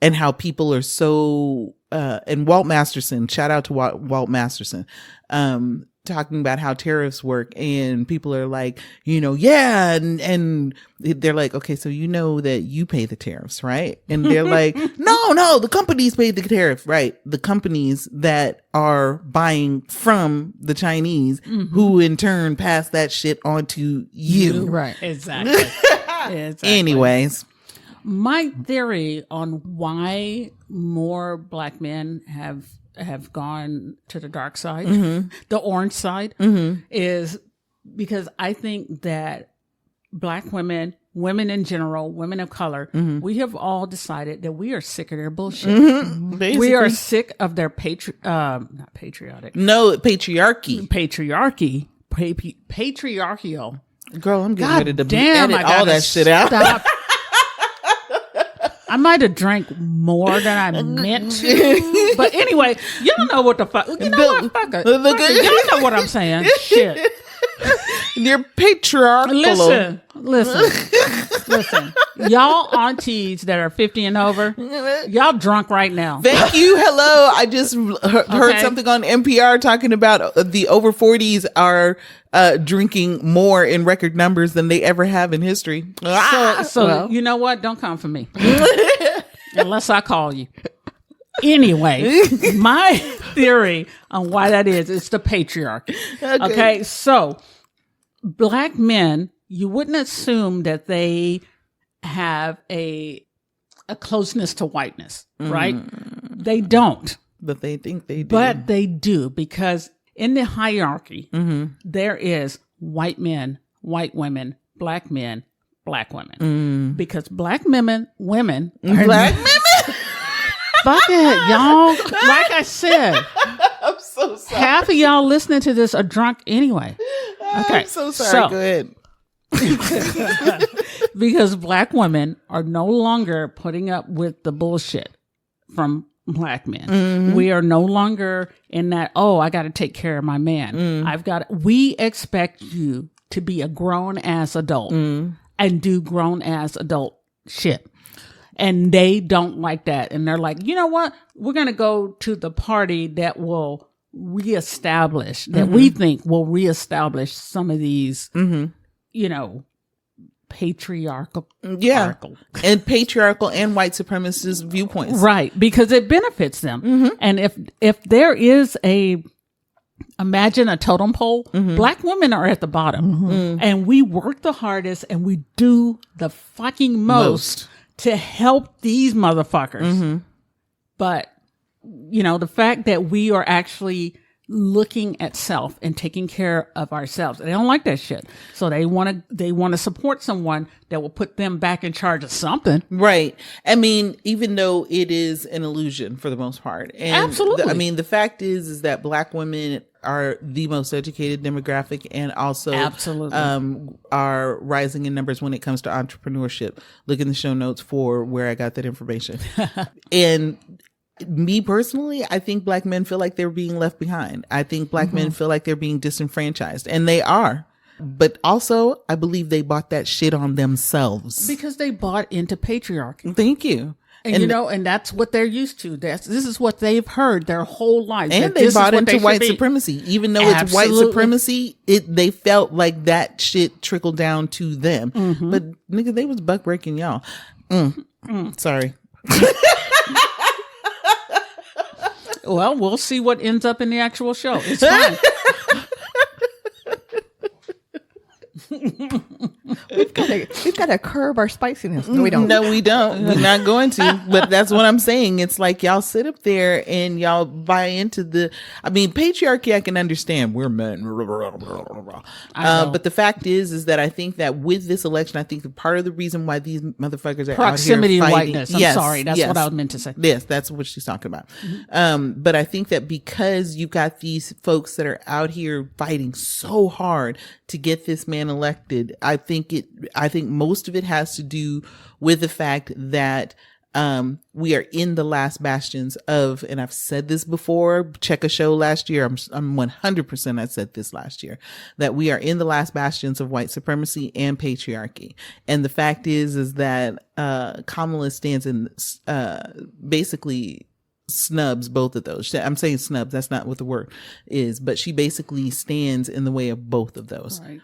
and how people are so, and Walt Masterson, shout out to Walt Masterson, talking about how tariffs work, and people are like, yeah. And they're like, okay, so that you pay the tariffs, right? And they're like, no, the companies pay the tariff, right? The companies that are buying from the Chinese, who in turn pass that shit on to you. Right. Exactly. Anyways. My theory on why more Black men have gone to the dark side, the orange side, is because I think that Black women in general, women of color, we have all decided that we are sick of their bullshit. We are sick of their not patriotic. No, patriarchy. Patriarchal. Girl, I'm getting ready to damn, edit all that shit out. Stop. I might have drank more than I meant to. But anyway, y'all know what the fuck. You know what? Fuck it. Y'all know what I'm saying. Shit. You're patriarchal. Listen. Y'all aunties that are 50 and over, y'all drunk right now. Thank you. Hello. I just heard something on NPR talking about the over 40s are drinking more in record numbers than they ever have in history. So you know what? Don't come for me. Unless I call you. Anyway, my theory on why that is the patriarchy. Okay. So Black men, you wouldn't assume that they have a closeness to whiteness, right? They don't. But they think they do. But they do, because in the hierarchy, there is white men, white women, Black men, Black women. Because Black women are Black women? Fuck it, y'all. Like I said, I'm so sorry. half of y'all listening to this are drunk anyway. Okay. I'm so sorry. Go ahead. Because Black women are no longer putting up with the bullshit from Black men. We are no longer in that, I got to take care of my man. We expect you to be a grown ass adult and do grown ass adult shit. And they don't like that. And they're like, you know what? We're going to go to the party that will reestablish, that we think will reestablish some of these, patriarchal. Yeah. And patriarchal and white supremacist viewpoints. Right. Because it benefits them. And if there is imagine a totem pole, Black women are at the bottom. And we work the hardest and we do the fucking most. To help these motherfuckers. But, the fact that we are actually looking at self and taking care of ourselves. They don't like that shit. So they want to support someone that will put them back in charge of something. Right. I mean, even though it is an illusion for the most part. And Absolutely. the fact is that Black women are the most educated demographic and also Absolutely. Are rising in numbers when it comes to entrepreneurship. Look in the show notes for where I got that information. And me personally, I think Black men feel like they're being left behind. I think Black men feel like they're being disenfranchised, and they are. But also, I believe they bought that shit on themselves. Because they bought into patriarchy. Thank you. And and that's what they're used to. This is what they've heard their whole life. And they bought into white supremacy. Even though it's white supremacy, they felt like that shit trickled down to them. But nigga, they was buck breaking y'all. Sorry. Well, we'll see what ends up in the actual show. It's fine. We've got to curb our spiciness. No, we don't. No, we don't. We're not going to. But that's what I'm saying. It's like y'all sit up there and y'all buy into patriarchy. I can understand. We're men. But the fact is that I think that with this election, I think that part of the reason why these motherfuckers are proximity out here to fighting, whiteness. I'm sorry. That's what I meant to say. Yes, that's what she's talking about. But I think that because you've got these folks that are out here fighting so hard to get this man elected, I think most of it has to do with the fact that we are in the last bastions of, and I've said this before, check a show last year. I'm 100% I said this last year, that we are in the last bastions of white supremacy and patriarchy. And the fact is that Kamala stands in basically snubs both of those. I'm saying snubs. That's not what the word is, but she basically stands in the way of both of those. Right.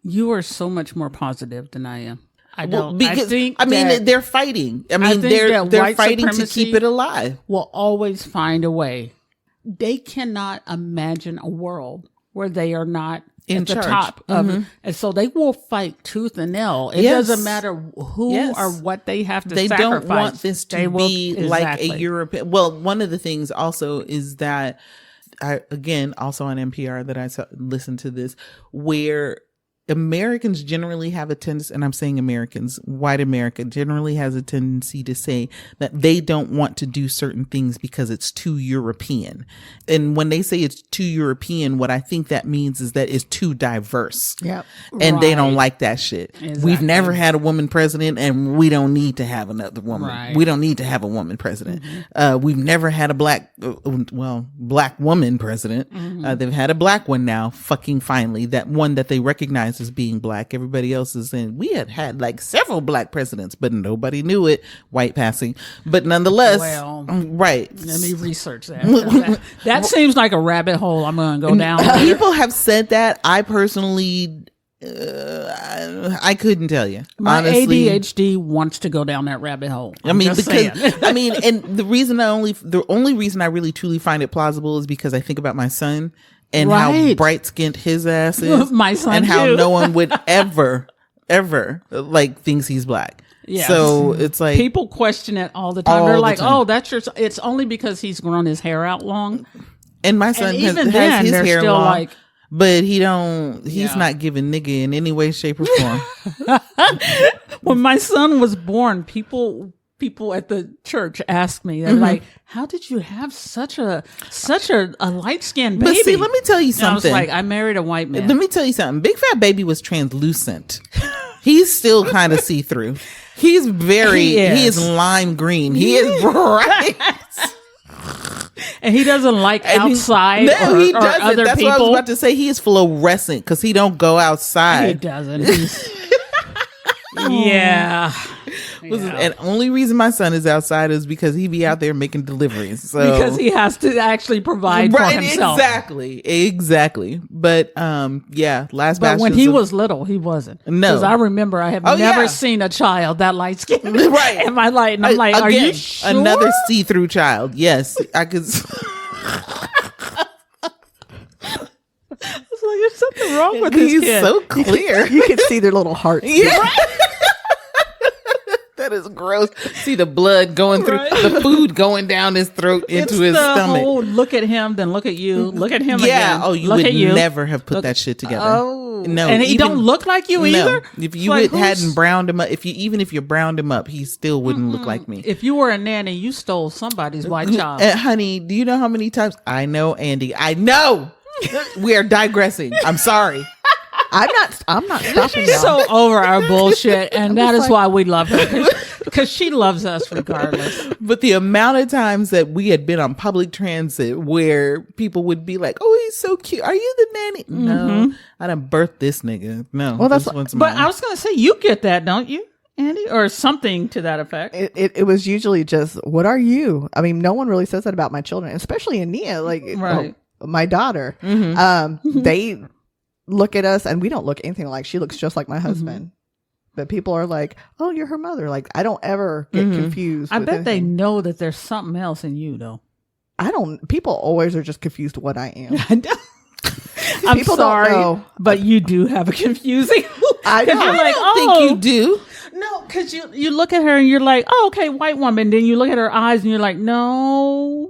You are so much more positive than I am. They're fighting. They're fighting to keep it alive. Will always find a way. They cannot imagine a world where they are not in at the charge. top of, and so they will fight tooth and nail. It doesn't matter who or what they have to sacrifice. They don't want this to be like a European. Well, one of the things also is that also on NPR that I listened to this, where Americans generally have a tendency, and I'm saying Americans, white America generally has a tendency to say that they don't want to do certain things because it's too European. And when they say it's too European, what I think that means is that it's too diverse. Yep. And they don't like that shit. Exactly. We've never had a woman president, and we don't need to have another woman. Right. We don't need to have a woman president. We've never had a black woman president. They've had a black one now, fucking finally, that one that they recognize as being black. Everybody else is saying we had like several black presidents, but nobody knew it. White passing, but nonetheless, right. Let me research that. That seems like a rabbit hole I'm going to go down. People have said that. I personally, I couldn't tell you. My honestly. ADHD wants to go down that rabbit hole. And the only reason I really truly find it plausible is because I think about my son. And how bright skinned his ass is. My son and how too. no one would ever thinks he's black. Yes. So it's like people question it all the time. They're like, "Oh, that's your." It's only because he's grown his hair out long. And my son has his hair still long, but he's not giving nigga in any way, shape, or form. When my son was born, people at the church asked me, they're like, how did you have such a light-skinned baby? But see, let me tell you something. And I was like, I married a white man. Let me tell you something. Big Fat Baby was translucent. He's still kind of see-through. He is lime green. He is bright. And he doesn't like outside or other That's people. That's what I was about to say. He is fluorescent because he don't go outside. He doesn't. Yeah. And only reason my son is outside is because he be out there making deliveries. So because he has to actually provide for himself. Exactly. But last. But when he was little, he wasn't. No, because I remember I have never seen a child that light skinned. Right. In my life, and I'm like, again, are you sure? Another see-through child. Yes, I could. It's like there's something wrong with this kid. He's so clear. You can see their little hearts. Yeah. That is gross. See the blood going through, the food going down his throat into his stomach. Whole look at him, then look at you, look at him again. Yeah. Oh, you look would at you. never have put that shit together. Oh, no. And he don't look like you either. If you hadn't browned him up, if you browned him up, he still wouldn't look like me. If you were a nanny, you stole somebody's white child. And honey, do you know how many times I know Andi? I know. We are digressing. I'm sorry. I'm not stopping. She's so over our bullshit, and that is why we love her, because she loves us regardless. But the amount of times that we had been on public transit where people would be like, "Oh, he's so cute. Are you the nanny?" No, I done birthed this nigga. No, well, that's this but I was gonna say, you get that, don't you, Andi, or something to that effect? It was usually just, "What are you?" I mean, no one really says that about my children, especially Ania, like my daughter. They look at us and we don't look anything alike. She looks just like my husband. But people are like, "Oh, you're her mother." Like, I don't ever get confused. I bet they know that there's something else in you, though. People always are just confused what I am. I'm People sorry, don't know. but you do have a confusing. I You're like, think you do. No, because you look at her and you're like, "Oh, okay, white woman." Then you look at her eyes and you're like, "No,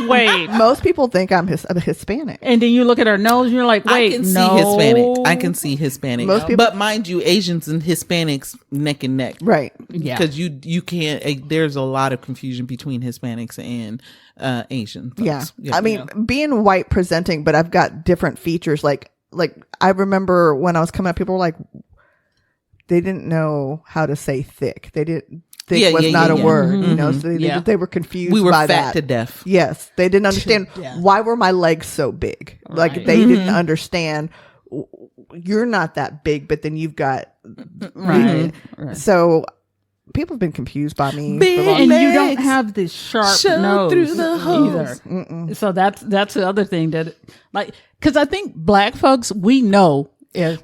wait." Most people think I'm Hispanic. And then you look at her nose and you're like, "Wait, I can no." see Hispanic. I can see Hispanic. Most people- but mind you, Asians and Hispanics neck and neck. Right. Yeah. Because you can't. There's a lot of confusion between Hispanics and Asian folks. Yeah. I mean, being white presenting, but I've got different features. Like I remember when I was coming up, people were like, they didn't know how to say thick. They didn't. Thick was not a word, you know. So they were confused. We were by fat that. to death. Yes, they didn't understand why were my legs so big. Like they didn't understand. You're not that big, but then you've got Right. So people have been confused by me. And you don't have this sharp nose through the holes. either. So that's the other thing that, like, because I think black folks, we know.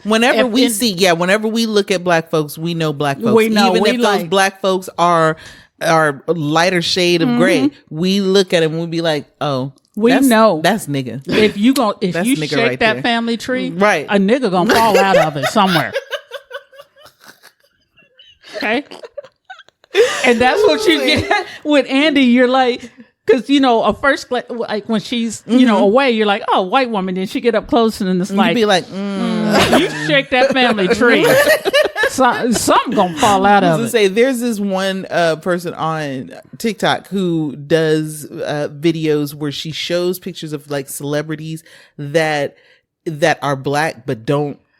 Whenever we look at black folks, we know black folks. We know, even we if like- those black folks are a lighter shade of gray, we look at them and we be like, "Oh, We know. that's nigga." If you That's you nigga shake right that there. family tree, Right. a nigga gonna fall out of it somewhere. Okay. And that's what you get with Andi. You're like, because a first, like when she's away, you're like, "Oh, white woman." Then she get up close and then it's like, You be like, you shake that family tree, something gonna fall out of to it. say, there's this one person on TikTok who does videos where she shows pictures of like celebrities that are black but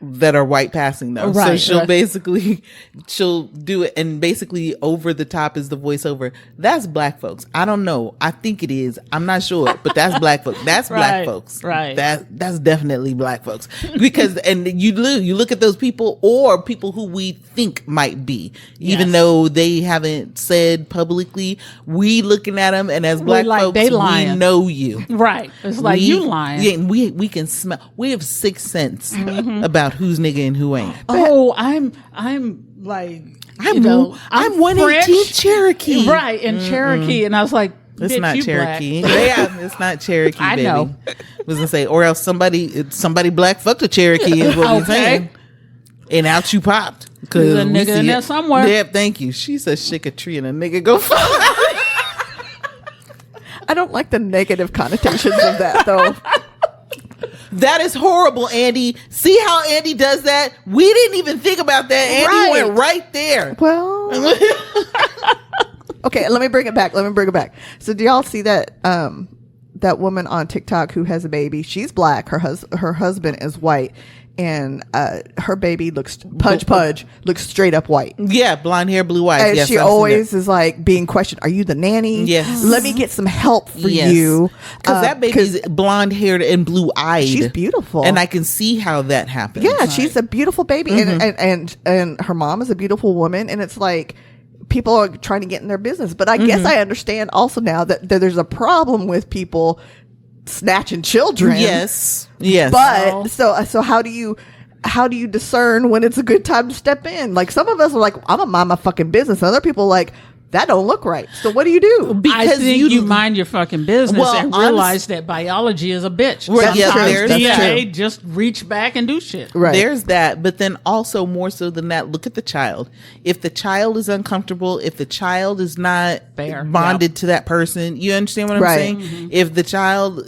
that are white passing though. Right, so she'll do it, and basically over the top is the voiceover. That's black folks. I don't know. I think it is. I'm not sure, but that's black folks. That's black Right, folks. right. That's definitely black folks. Because and you look at those people or people who we think might be, even though they haven't said publicly. We looking at them, and as black like, folks, they we lying. know you. Right. It's like you lying. Yeah, we can smell. We have sixth sense about who's nigga and who ain't. Oh, I'm like, I'm 118th Cherokee. Right, in Cherokee, and I was like, It's "Bitch, not you Cherokee. black." Yeah, it's not Cherokee, I baby. know. Was gonna say, or else somebody black fucked a Cherokee is what we're Okay. saying. And out you popped. There's a nigga in there somewhere. Yeah, thank you. She said shake a tree and a nigga go fall. I don't like the negative connotations of that though. That is horrible, Andi. See how Andi does that? We didn't even think about that. Andi Right. went right there. Well, okay, let me bring it back. So do y'all see that that woman on TikTok who has a baby? She's black. Her husband is white, and her baby looks looks straight up white. Yeah, blonde hair, blue eyes. And Yes, she I've seen always that. is like being questioned. Are you the nanny? Yes. Let me get some help for Yes. you. Because that baby's blonde haired and blue eyed. She's beautiful. And I can see how that happens. Yeah, she's a beautiful baby, and her mom is a beautiful woman, and it's like people are trying to get in their business. But I guess I understand also now that there's a problem with people snatching children. Yes. But so how do you discern when it's a good time to step in? Like some of us are like, I'm gonna mind my fucking business. And other people are like, that don't look right. So what do you do? I think you mind your fucking business and realize that biology is a bitch. Right, Sometimes that's DNA just reach back and do shit. Right. There's that, but then also more so than that, look at the child. If the child is uncomfortable, if the child is not bonded to that person, you understand what I'm saying? Mm-hmm. If the child,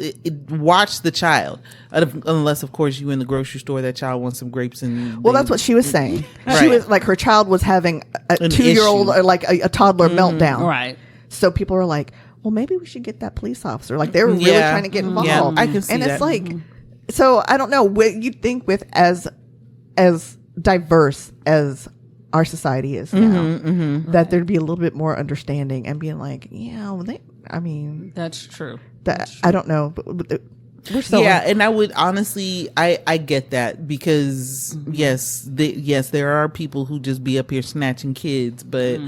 watch the child. Unless, of course, you in the grocery store, that child wants some grapes and. Well, that's what she was saying. Right. She was like, her child was having a 2-year-old or like a toddler meltdown. Right. So people are like, well, maybe we should get that police officer. Like they were really trying to get involved. Yeah, I can see and that. it's like, so I don't know what you think with as diverse as our society is now, that there'd be a little bit more understanding and being like, yeah, well, that's true. I don't know, but we're so and I would honestly, I get that because yes, there are people who just be up here snatching kids, but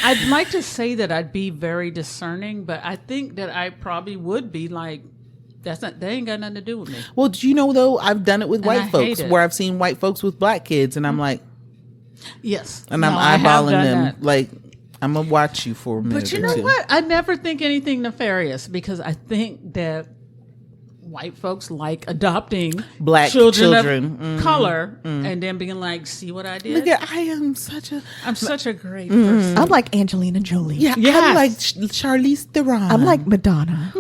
I'd like to say that I'd be very discerning, but I think that I probably would be like, they ain't got nothing to do with me. Well, do you know though, I've done it with white folks it. where I've seen white folks with black kids, and I'm like, yes, and I'm eyeballing them like, I'm gonna watch you for a minute. But you know what? I never think anything nefarious because I think that white folks like adopting black children of color and then being like, see what I did? Look at, I'm such a great person. I'm like Angelina Jolie. Yeah, yes. I'm like Charlize Theron. I'm like Madonna.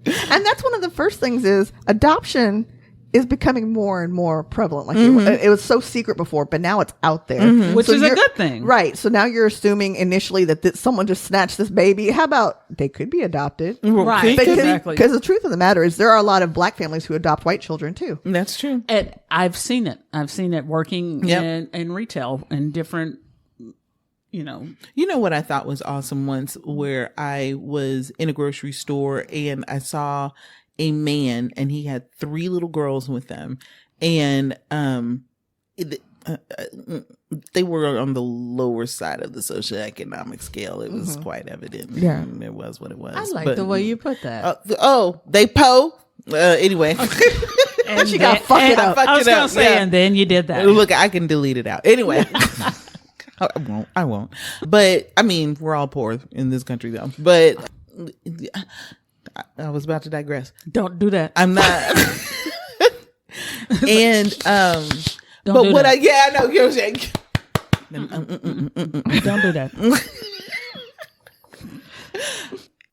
And that's one of the first things is adoption is becoming more and more prevalent. Like it was so secret before, but now it's out there, which is a good thing, right? So now you're assuming initially that someone just snatched this baby. How about they could be adopted, right? Exactly. Because the truth of the matter is there are a lot of black families who adopt white children too. That's true. And I've seen it. I've seen it working in retail and different. You know what I thought was awesome once, where I was in a grocery store and I saw a man and he had 3 little girls with him, and they were on the lower side of the socioeconomic scale. It was quite evident. Yeah, it was what it was. I like the way you put that. They anyway. And she got fucked up. I was gonna say, and then you did that. Look, I can delete it out anyway. I won't. But I mean, we're all poor in this country though. But I was about to digress. Don't do that. I'm not. And Don't do what that. I know you're saying. Don't do that.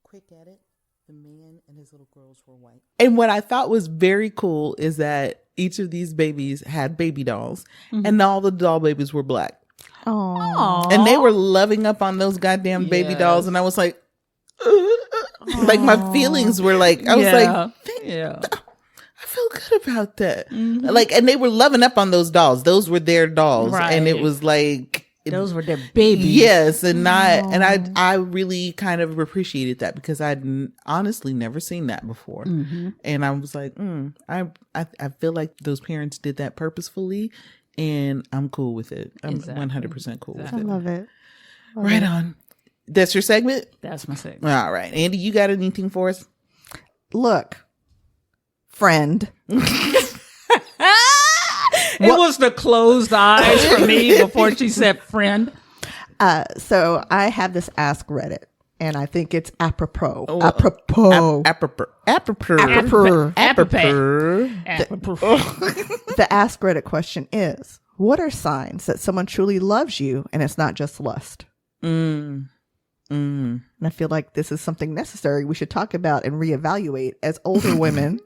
Quick at it. The man and his little girls were white. And what I thought was very cool is that each of these babies had baby dolls, and all the doll babies were black. Oh, and they were loving up on those goddamn baby dolls, and I was like, like my feelings were like, I was like, I feel good about that. Like, and they were loving up on those dolls. Those were their dolls, and it was like those were their babies. Yes, and I really kind of appreciated that because I'd honestly never seen that before, and I was like, I feel like those parents did that purposefully. And I'm cool with it. I'm 100% cool with it. I love it. Right on. That's your segment? That's my segment. All right. Andi, you got anything for us? Look, friend. It was the closed eyes for me before she said friend. So I have this Ask Reddit. And I think it's apropos. Apropos. The Ask Reddit question is, what are signs that someone truly loves you and it's not just lust? And I feel like this is something necessary we should talk about and reevaluate as older women.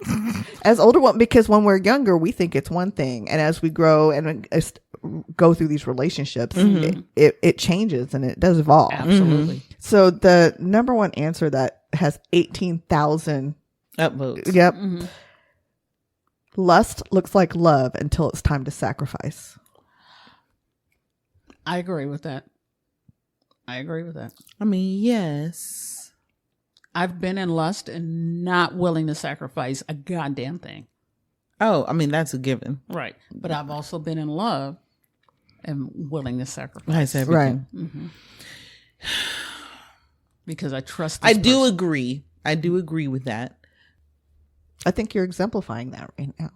Because when we're younger, we think it's one thing. And as we grow and go through these relationships, it changes and it does evolve. Absolutely. So the number one answer that has 18,000 upvotes. Yep. Lust looks like love until it's time to sacrifice. I agree with that. I mean, yes. I've been in lust and not willing to sacrifice a goddamn thing. Oh, I mean, that's a given. Right. But I've also been in love and willing to sacrifice. Everything. Right. Because I trust this person. Agree. I do agree with that. I think you're exemplifying that right now.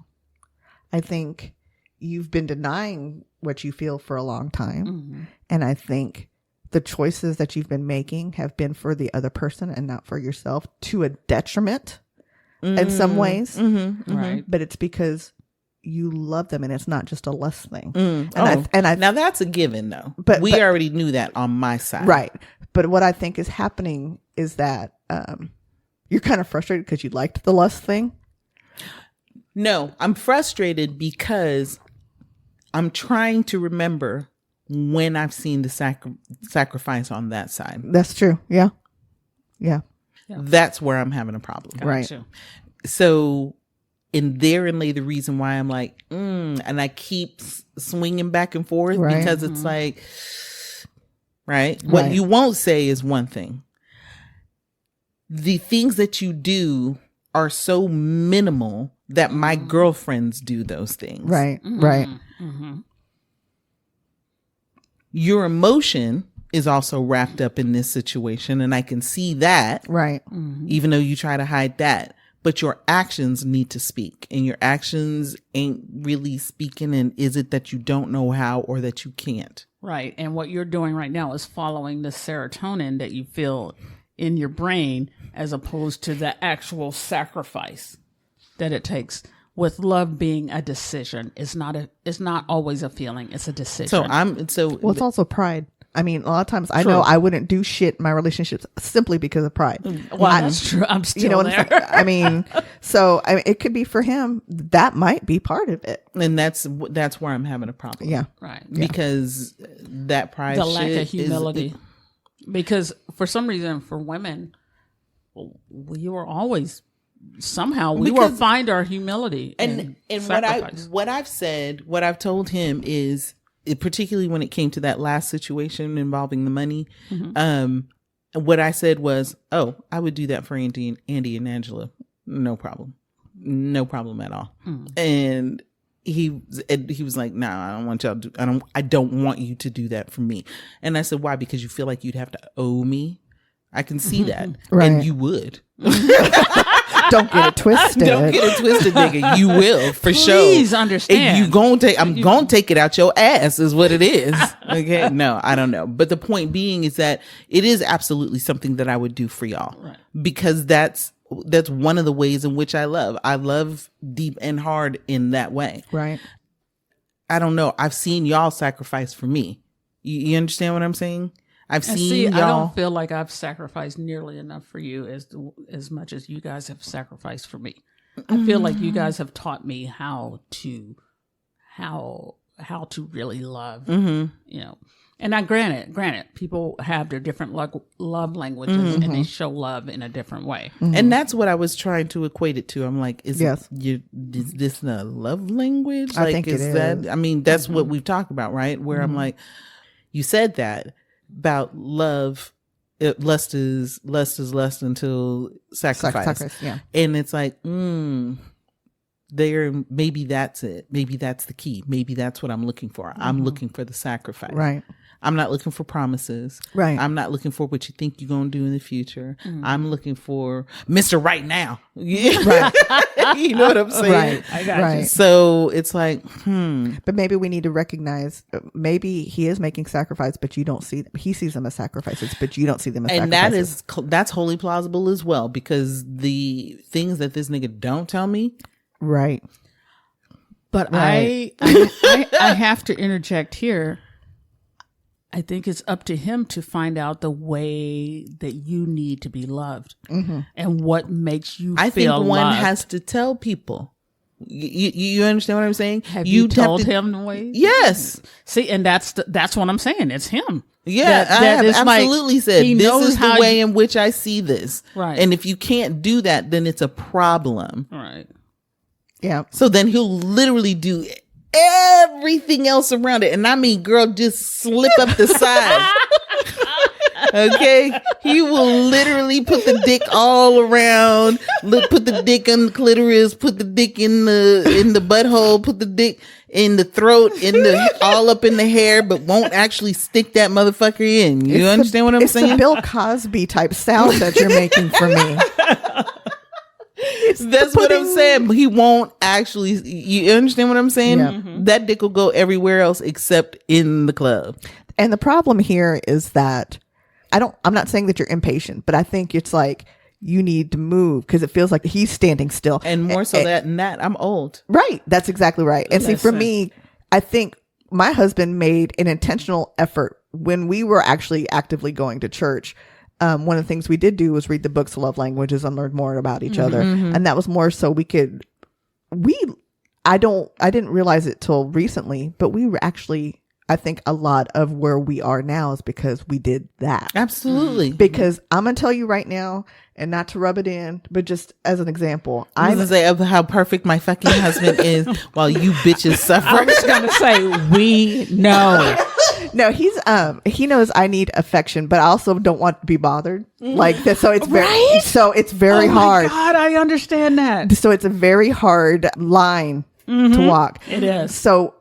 I think you've been denying what you feel for a long time. Mm-hmm. And I think the choices that you've been making have been for the other person and not for yourself, to a detriment in some ways. Right. But it's because you love them and it's not just a lust thing. Now that's a given though. But we already knew that on my side. Right. But what I think is happening is that you're kind of frustrated because you liked the lust thing. No, I'm frustrated because I'm trying to remember when I've seen the sacrifice on that side. That's true. Yeah. Yeah. That's where I'm having a problem. Right. So, and therein lay the reason why I'm like, and I keep swinging back and forth because it's like, what you won't say is one thing. The things that you do are so minimal that my girlfriends do those things. Right. Right. Your emotion is also wrapped up in this situation, and I can see that. Right. Even though you try to hide that. But your actions need to speak, and your actions ain't really speaking. And is it that you don't know how or that you can't? Right. And what you're doing right now is following the serotonin that you feel in your brain, as opposed to the actual sacrifice that it takes. With love being a decision, it's not always a feeling; it's a decision. Well, it's also pride. I mean, a lot of times I know I wouldn't do shit in my relationships simply because of pride. Well, that's true. I'm still there. I mean, it could be for him. That might be part of it. And that's where I'm having a problem. Yeah. Right. Because that pride, the lack of humility. Because for some reason, for women, we were always somehow we will find our humility and what I've told him is, particularly when it came to that last situation involving the money, what I said was, I would do that for Andi and Angela, no problem at all. And he was like, nah, I don't want y'all to I don't want you to do that for me. And I said, why? Because you feel like you'd have to owe me. I can see that. Right. And you would. Don't get it twisted. Don't get it twisted, nigga. You will, for sure. Please understand. I'm gonna take it out your ass is what it is. Okay. No, I don't know. But the point being is that it is absolutely something that I would do for y'all. Right. Because that's one of the ways in which I love. I love deep and hard in that way. Right. I don't know. I've seen y'all sacrifice for me. You understand what I'm saying? I've seen y'all. I don't feel like I've sacrificed nearly enough for you as much as you guys have sacrificed for me. I feel like you guys have taught me how to really love. You know, and I granted, people have their different love languages and they show love in a different way. And that's what I was trying to equate it to. I'm like, is this a love language? I think is it that? is. I mean, that's what we've talked about, right? Where I'm like, you said that about love. Lust is lust until sacrifice. Yeah. And it's like, maybe that's it. Maybe that's the key. Maybe that's what I'm looking for. I'm looking for the sacrifice. Right. I'm not looking for promises. Right. I'm not looking for what you think you're going to do in the future. I'm looking for Mr. Right Now. Yeah. Right. You know what I'm saying? Right. I got you. So it's like, But maybe we need to recognize, maybe he is making sacrifice, but you don't see them. He sees them as sacrifices, but you don't see them as sacrifices. And that's wholly plausible as well, because the things that this nigga don't tell me. Right. But Right. I have to interject here. I think it's up to him to find out the way that you need to be loved and what makes you I feel think one loved. has to tell people. You understand what I'm saying? Have you told him the way? Yes. See, and that's what I'm saying. It's him. Yeah, That I have is like, absolutely said, he this knows is the how way in which I see this. Right. And if you can't do that, then it's a problem. Right. Yeah. So then he'll literally do everything else around it. And I mean, girl, just slip up the side. Okay? He will literally put the dick all around, put the dick on the clitoris, put the dick in the butthole, put the dick in the throat, all up in the hair, but won't actually stick that motherfucker in. You understand what I'm saying? It's the Bill Cosby type sound that you're making for me. That's what I'm saying. He won't actually. You understand what I'm saying? Yeah. That dick will go everywhere else except in the club. And the problem here is that I'm not saying that you're impatient, but I think it's like you need to move because it feels like he's standing still. And more so than that, I'm old. Right. That's exactly right. And see, for me, I think my husband made an intentional effort when we were actually actively going to church. One of the things we did do was read the books of love languages and learn more about each other. And that was more so I didn't realize it till recently, but we were actually, I think a lot of where we are now is because we did that. Absolutely. Because I'm going to tell you right now, and not to rub it in, but just as an example, I'm going to say of how perfect my fucking husband is while you bitches suffer. I was going to say, we know. No, he knows I need affection, but I also don't want to be bothered like that. So it's very hard. God, I understand that. So it's a very hard line to walk. It is. So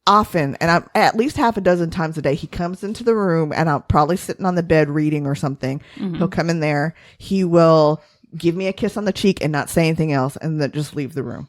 often, and I'm at least half a dozen times a day, he comes into the room and I'm probably sitting on the bed reading or something. He'll come in there. He will give me a kiss on the cheek and not say anything else and then just leave the room.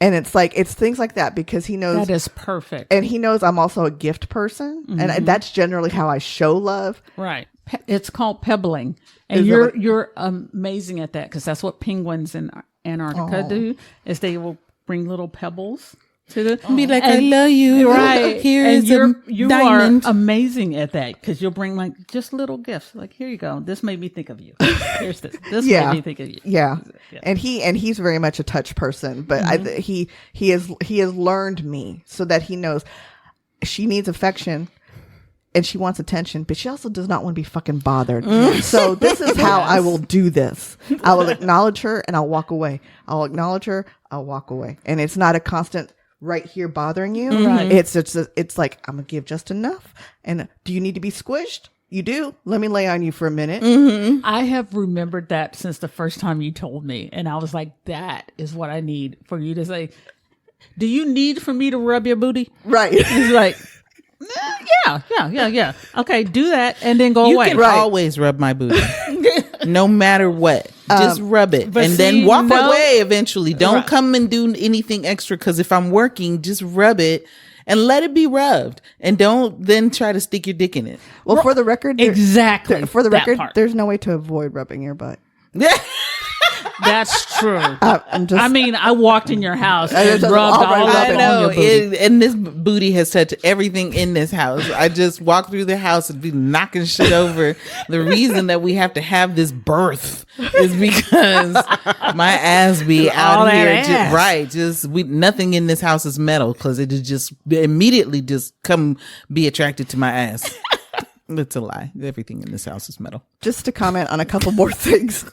And it's things like that because he knows that is perfect. And he knows I'm also a gift person. And that's generally how I show love. Right. It's called pebbling. And you're amazing at that because that's what penguins in Antarctica do is they will bring little pebbles to the be like, I love you. Right. Here is you diamond. are amazing at that because you'll bring like just little gifts. Like, here you go. This made me think of you. Here's this. This made me think of you. Yeah. And he's very much a touch person, but he has learned me so that he knows she needs affection and she wants attention, but she also does not want to be fucking bothered. So this is how I will do this. I will acknowledge her and I'll walk away. I'll acknowledge her. I'll walk away. And it's not a constant right here bothering you. Right. It's like, I'm gonna give just enough. And do you need to be squished? You do. Let me lay on you for a minute. I have remembered that since the first time you told me, and I was like, that is what I need for you to say. Do you need for me to rub your booty? Right. He's like, yeah. Okay, do that and then go away. You can always rub my booty, no matter what. Just rub it and then walk away eventually. Don't come and do anything extra because if I'm working, just rub it and let it be rubbed. And don't then try to stick your dick in it. Well, for the record, there's no way to avoid rubbing your butt. That's true. I mean, I walked in your house and rubbed all up on your booty. And this booty has touched everything in this house. I just walk through the house and be knocking shit over. The reason that we have to have this birth is because my ass be out here. Nothing in this house is metal because it is just immediately just come be attracted to my ass. It's a lie. Everything in this house is metal. Just to comment on a couple more things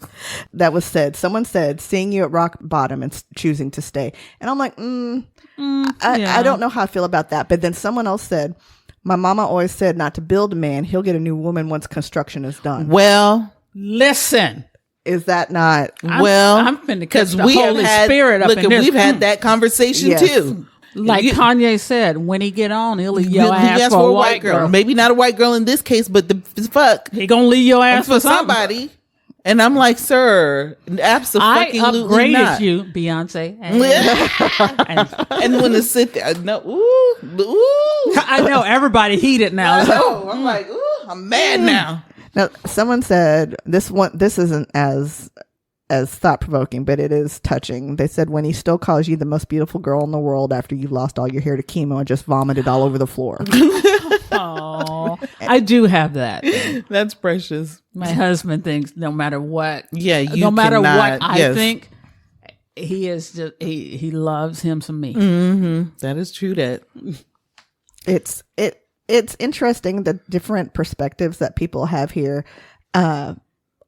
that was said. Someone said, seeing you at rock bottom and choosing to stay. And I'm like, I don't know how I feel about that. But then someone else said, my mama always said not to build a man. He'll get a new woman once construction is done. Well, listen. Is that not? I'm finna catch the Holy Spirit up in this. We've had that conversation too. Like Kanye said, when he get on, he'll leave your ass for a white girl. Maybe not a white girl in this case, but fuck. He gonna leave your ass for somebody. And I'm like, sir, absolutely not. I upgraded you, Beyonce. And when to sit there, ooh. I know, everybody heated now. I'm like, ooh, I'm mad now. Now, someone said, this isn't as thought-provoking, but it is touching. They said, when he still calls you the most beautiful girl in the world after you've lost all your hair to chemo and just vomited all over the floor. Oh, I do have that. That's precious. My husband thinks no matter what. Yeah, no matter what I think, he is just he loves him some me. Mm-hmm. That is true. That it's interesting the different perspectives that people have here.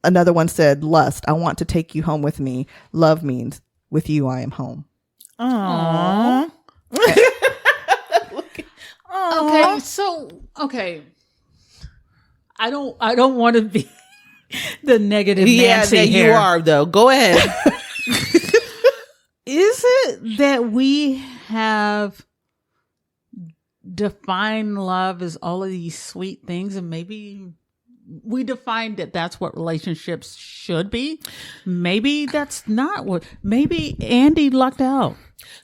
Another one said, lust. I want to take you home with me. Love means with you, I am home. Aww. Okay. I don't want to be the negative Nancy here. You are though. Go ahead. Is it that we have defined love as all of these sweet things and maybe we defined that that's what relationships should be. Maybe that's not what, maybe Andi lucked out.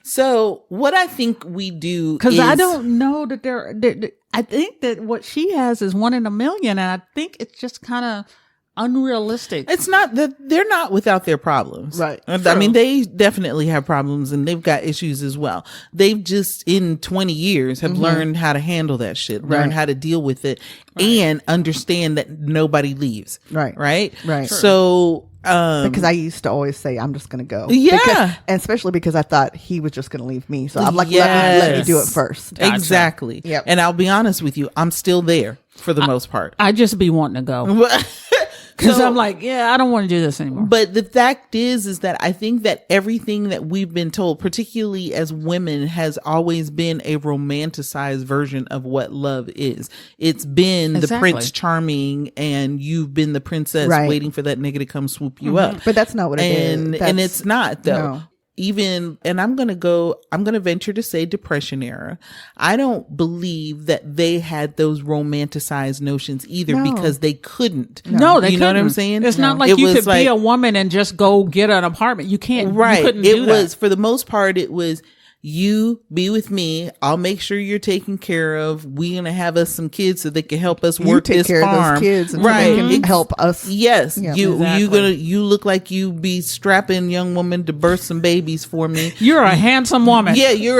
So what I think we do, because I don't know that I think that what she has is 1 in a million, and I think it's just kind of unrealistic. It's not that they're not without their problems. Right. I mean, they definitely have problems and they've got issues as well. They've just in 20 years have learned how to handle that shit, learn how to deal with it and understand that nobody leaves. Right. Right. Right. So, because I used to always say, I'm just going to go. Yeah. And especially because I thought he was just going to leave me. So I'm like, let me do it first. Gotcha. Exactly. Yep. And I'll be honest with you, I'm still there for the most part. I just be wanting to go. Because I'm like, I don't want to do this anymore. But the fact is that I think that everything that we've been told, particularly as women, has always been a romanticized version of what love is. It's been the Prince Charming, and you've been the princess waiting for that nigga to come swoop you up. But that's not what it is. And it's not, though. No. Even, and I'm going to venture to say depression era. I don't believe that they had those romanticized notions either because they couldn't. No, they couldn't. You know what I'm saying? It's not like you could be a woman and just go get an apartment. You can't. Right. You couldn't do that. For the most part, it was, you be with me. I'll make sure you're taken care of. We're going to have us some kids so they can help us work this farm. You take care of those kids and they can help us. Yes. Yeah. You look like you be strapping young woman to birth some babies for me. You're a handsome woman. Yeah, you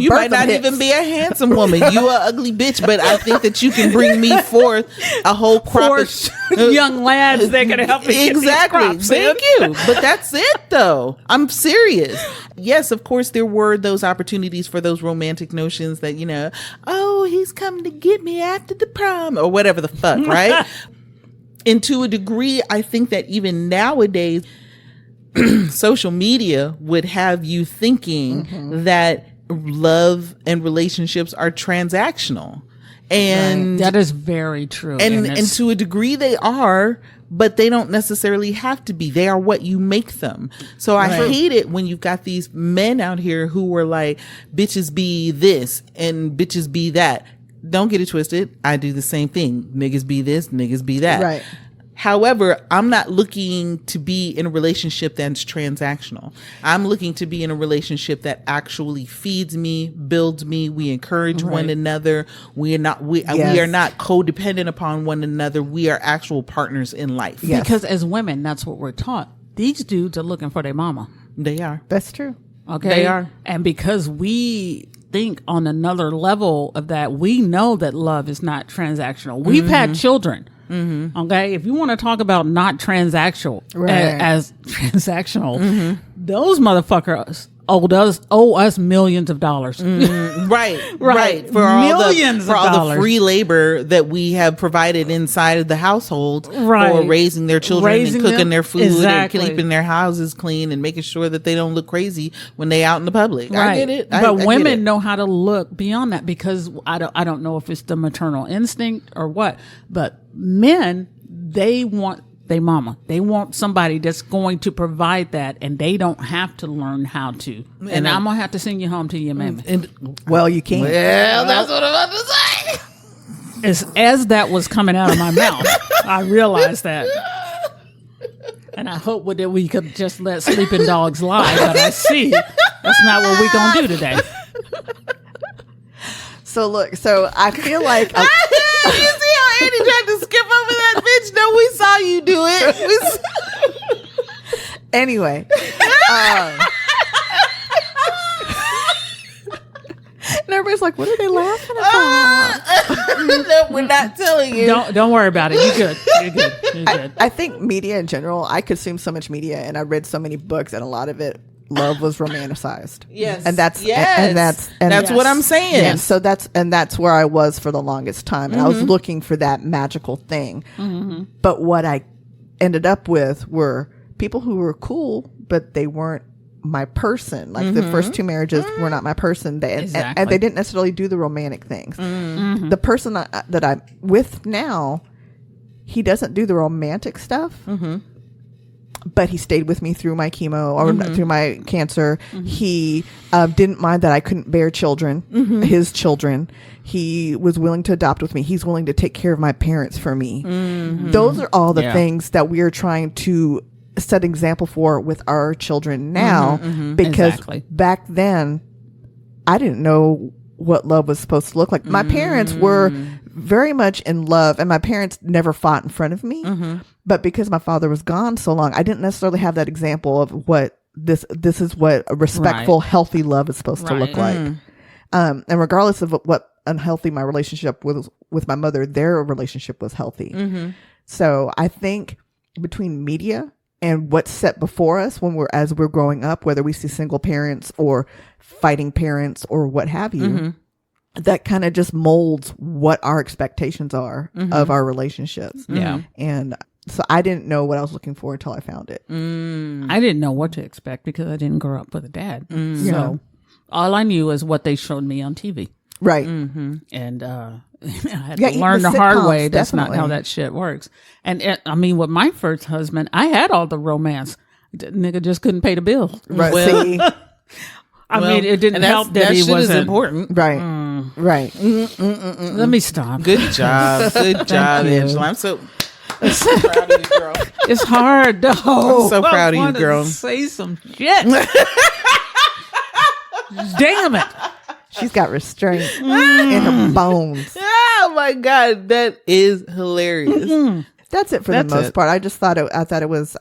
might not even be a handsome woman. You a ugly bitch, but I think that you can bring me forth a whole crop of young lads that can help me. Exactly. Thank you. But that's it though. I'm serious. Yes, of course there were those opportunities for those romantic notions that, oh, he's coming to get me after the prom or whatever the fuck, right? And to a degree, I think that even nowadays, social media would have you thinking that love and relationships are transactional. And that is very true. And to a degree they are, but they don't necessarily have to be. They are what you make them. So I hate it when you've got these men out here who are like, bitches be this and bitches be that. Don't get it twisted. I do the same thing. Niggas be this, niggas be that. Right. However, I'm not looking to be in a relationship that's transactional. I'm looking to be in a relationship that actually feeds me, builds me. We encourage one another. We are not codependent upon one another. We are actual partners in life. Yes. Because as women, that's what we're taught. These dudes are looking for their mama. They are. That's true. Okay. They are. And because we think on another level of that, we know that love is not transactional. We've had children. Mm-hmm. Okay, if you want to talk about not transactional as transactional, those motherfuckers owe us millions of dollars. Right. For millions all the free labor that we have provided inside of the household for raising their children and cooking their food and keeping their houses clean and making sure that they don't look crazy when they out in the public. Right. I get it. But women know how to look beyond that because I don't know if it's the maternal instinct or what, but men, they want their mama. They want somebody that's going to provide that, and they don't have to learn how to. And I'm gonna have to send you home to your mammy. You can't. Well, that's what I'm about to say. As that was coming out of my mouth, I realized that. And I hope that we could just let sleeping dogs lie, but I see that's not what we're gonna do today. So I feel like you see how Andy tried to skip over that bitch? No, we saw you do it. Anyway. And everybody's like, what are they laughing about? No, we're not telling you. Don't worry about it. You're good. I think media in general, I consume so much media and I read so many books, and a lot of it, love was romanticized. Yes. And that's what I'm saying. And so that's where I was for the longest time. And I was looking for that magical thing. Mm-hmm. But what I ended up with were people who were cool, but they weren't my person. Like the first two marriages were not my person. And they didn't necessarily do the romantic things. Mm-hmm. The person that I'm with now, he doesn't do the romantic stuff. Mm-hmm. But he stayed with me through my chemo or through my cancer. He didn't mind that I couldn't bear children, his children. He was willing to adopt with me. He's willing to take care of my parents for me. Those are all the things that we are trying to set an example for with our children now, because back then I didn't know what love was supposed to look like. My parents were very much in love, and my parents never fought in front of me. But because my father was gone so long, I didn't necessarily have that example of what this is what a respectful, healthy love is supposed to look like. And regardless of what unhealthy my relationship was with my mother, their relationship was healthy. So I think between media and what's set before us as we're growing up, whether we see single parents or fighting parents or what have you, that kind of just molds what our expectations are of our relationships. And so I didn't know what I was looking for until I found it. I didn't know what to expect because I didn't grow up with a dad. So all I knew is what they showed me on TV. Right. And I had to learn the hard way. That's not how that shit works. And I mean, with my first husband, I had all the romance. Nigga just couldn't pay the bill. Right. See? I mean, it didn't help that he wasn't important. Right. Right. Let me stop. Good job. Good job, Angela. I'm so proud of you, girl. It's hard though. I'm so proud of you, girl. Say some shit. Damn it. She's got restraint in her bones. Oh my God, that is hilarious. That's it for the most part. I just thought it was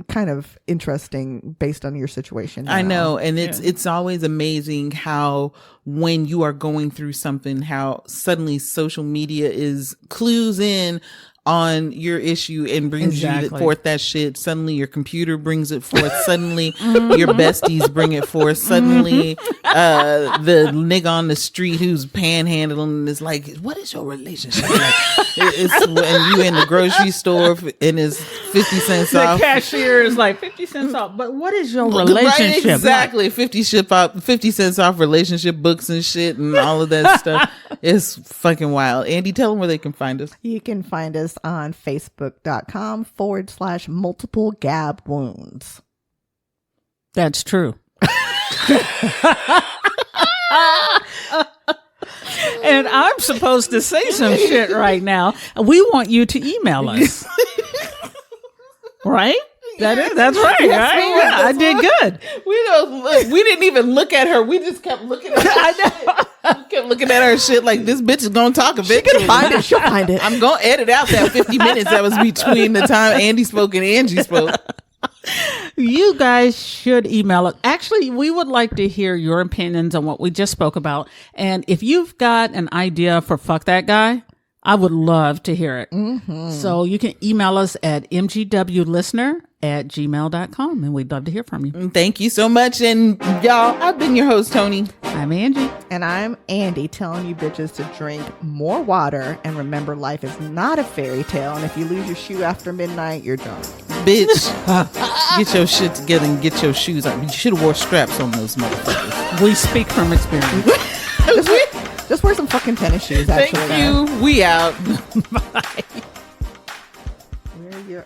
kind of interesting based on your situation now. I know, and it's always amazing how when you are going through something, how suddenly social media clues in on your issue and brings you forth that shit. Suddenly your computer brings it forth. Suddenly your besties bring it forth. Suddenly the nigga on the street who's panhandling is like, what is your relationship like? It's when you in the grocery store and it's 50 cents off. The cashier is like 50 cents off. But what is your relationship right, exactly. like? 50 cents off relationship books and shit and all of that stuff. It's fucking wild. Andi, tell them where they can find us. You can find us on Facebook.com/multiple Gab Wounds. That's true. And I'm supposed to say some shit right now. We want you to email us. Right? That's right, right? Yeah, I did good. We didn't even look at her. We just kept looking at her. I know. We kept looking at her shit like this bitch is gonna talk eventually. She'll find it. I'm gonna edit out that 50 minutes that was between the time Andi spoke and Angie spoke. You guys should email us. Actually, we would like to hear your opinions on what we just spoke about. And if you've got an idea for Fuck That Guy, I would love to hear it. So you can email us at mgwlistener@gmail.com, and we'd love to hear from you. Thank you so much. And y'all, I've been your host, Toni. I'm Angie. And I'm Andi, telling you bitches to drink more water and remember life is not a fairy tale. And if you lose your shoe after midnight, you're drunk. Bitch, get your shit together and get your shoes on. You should have wore straps on those motherfuckers. We speak from experience. Just wear some fucking tennis shoes, actually. Thank you. We out. Bye. Wear your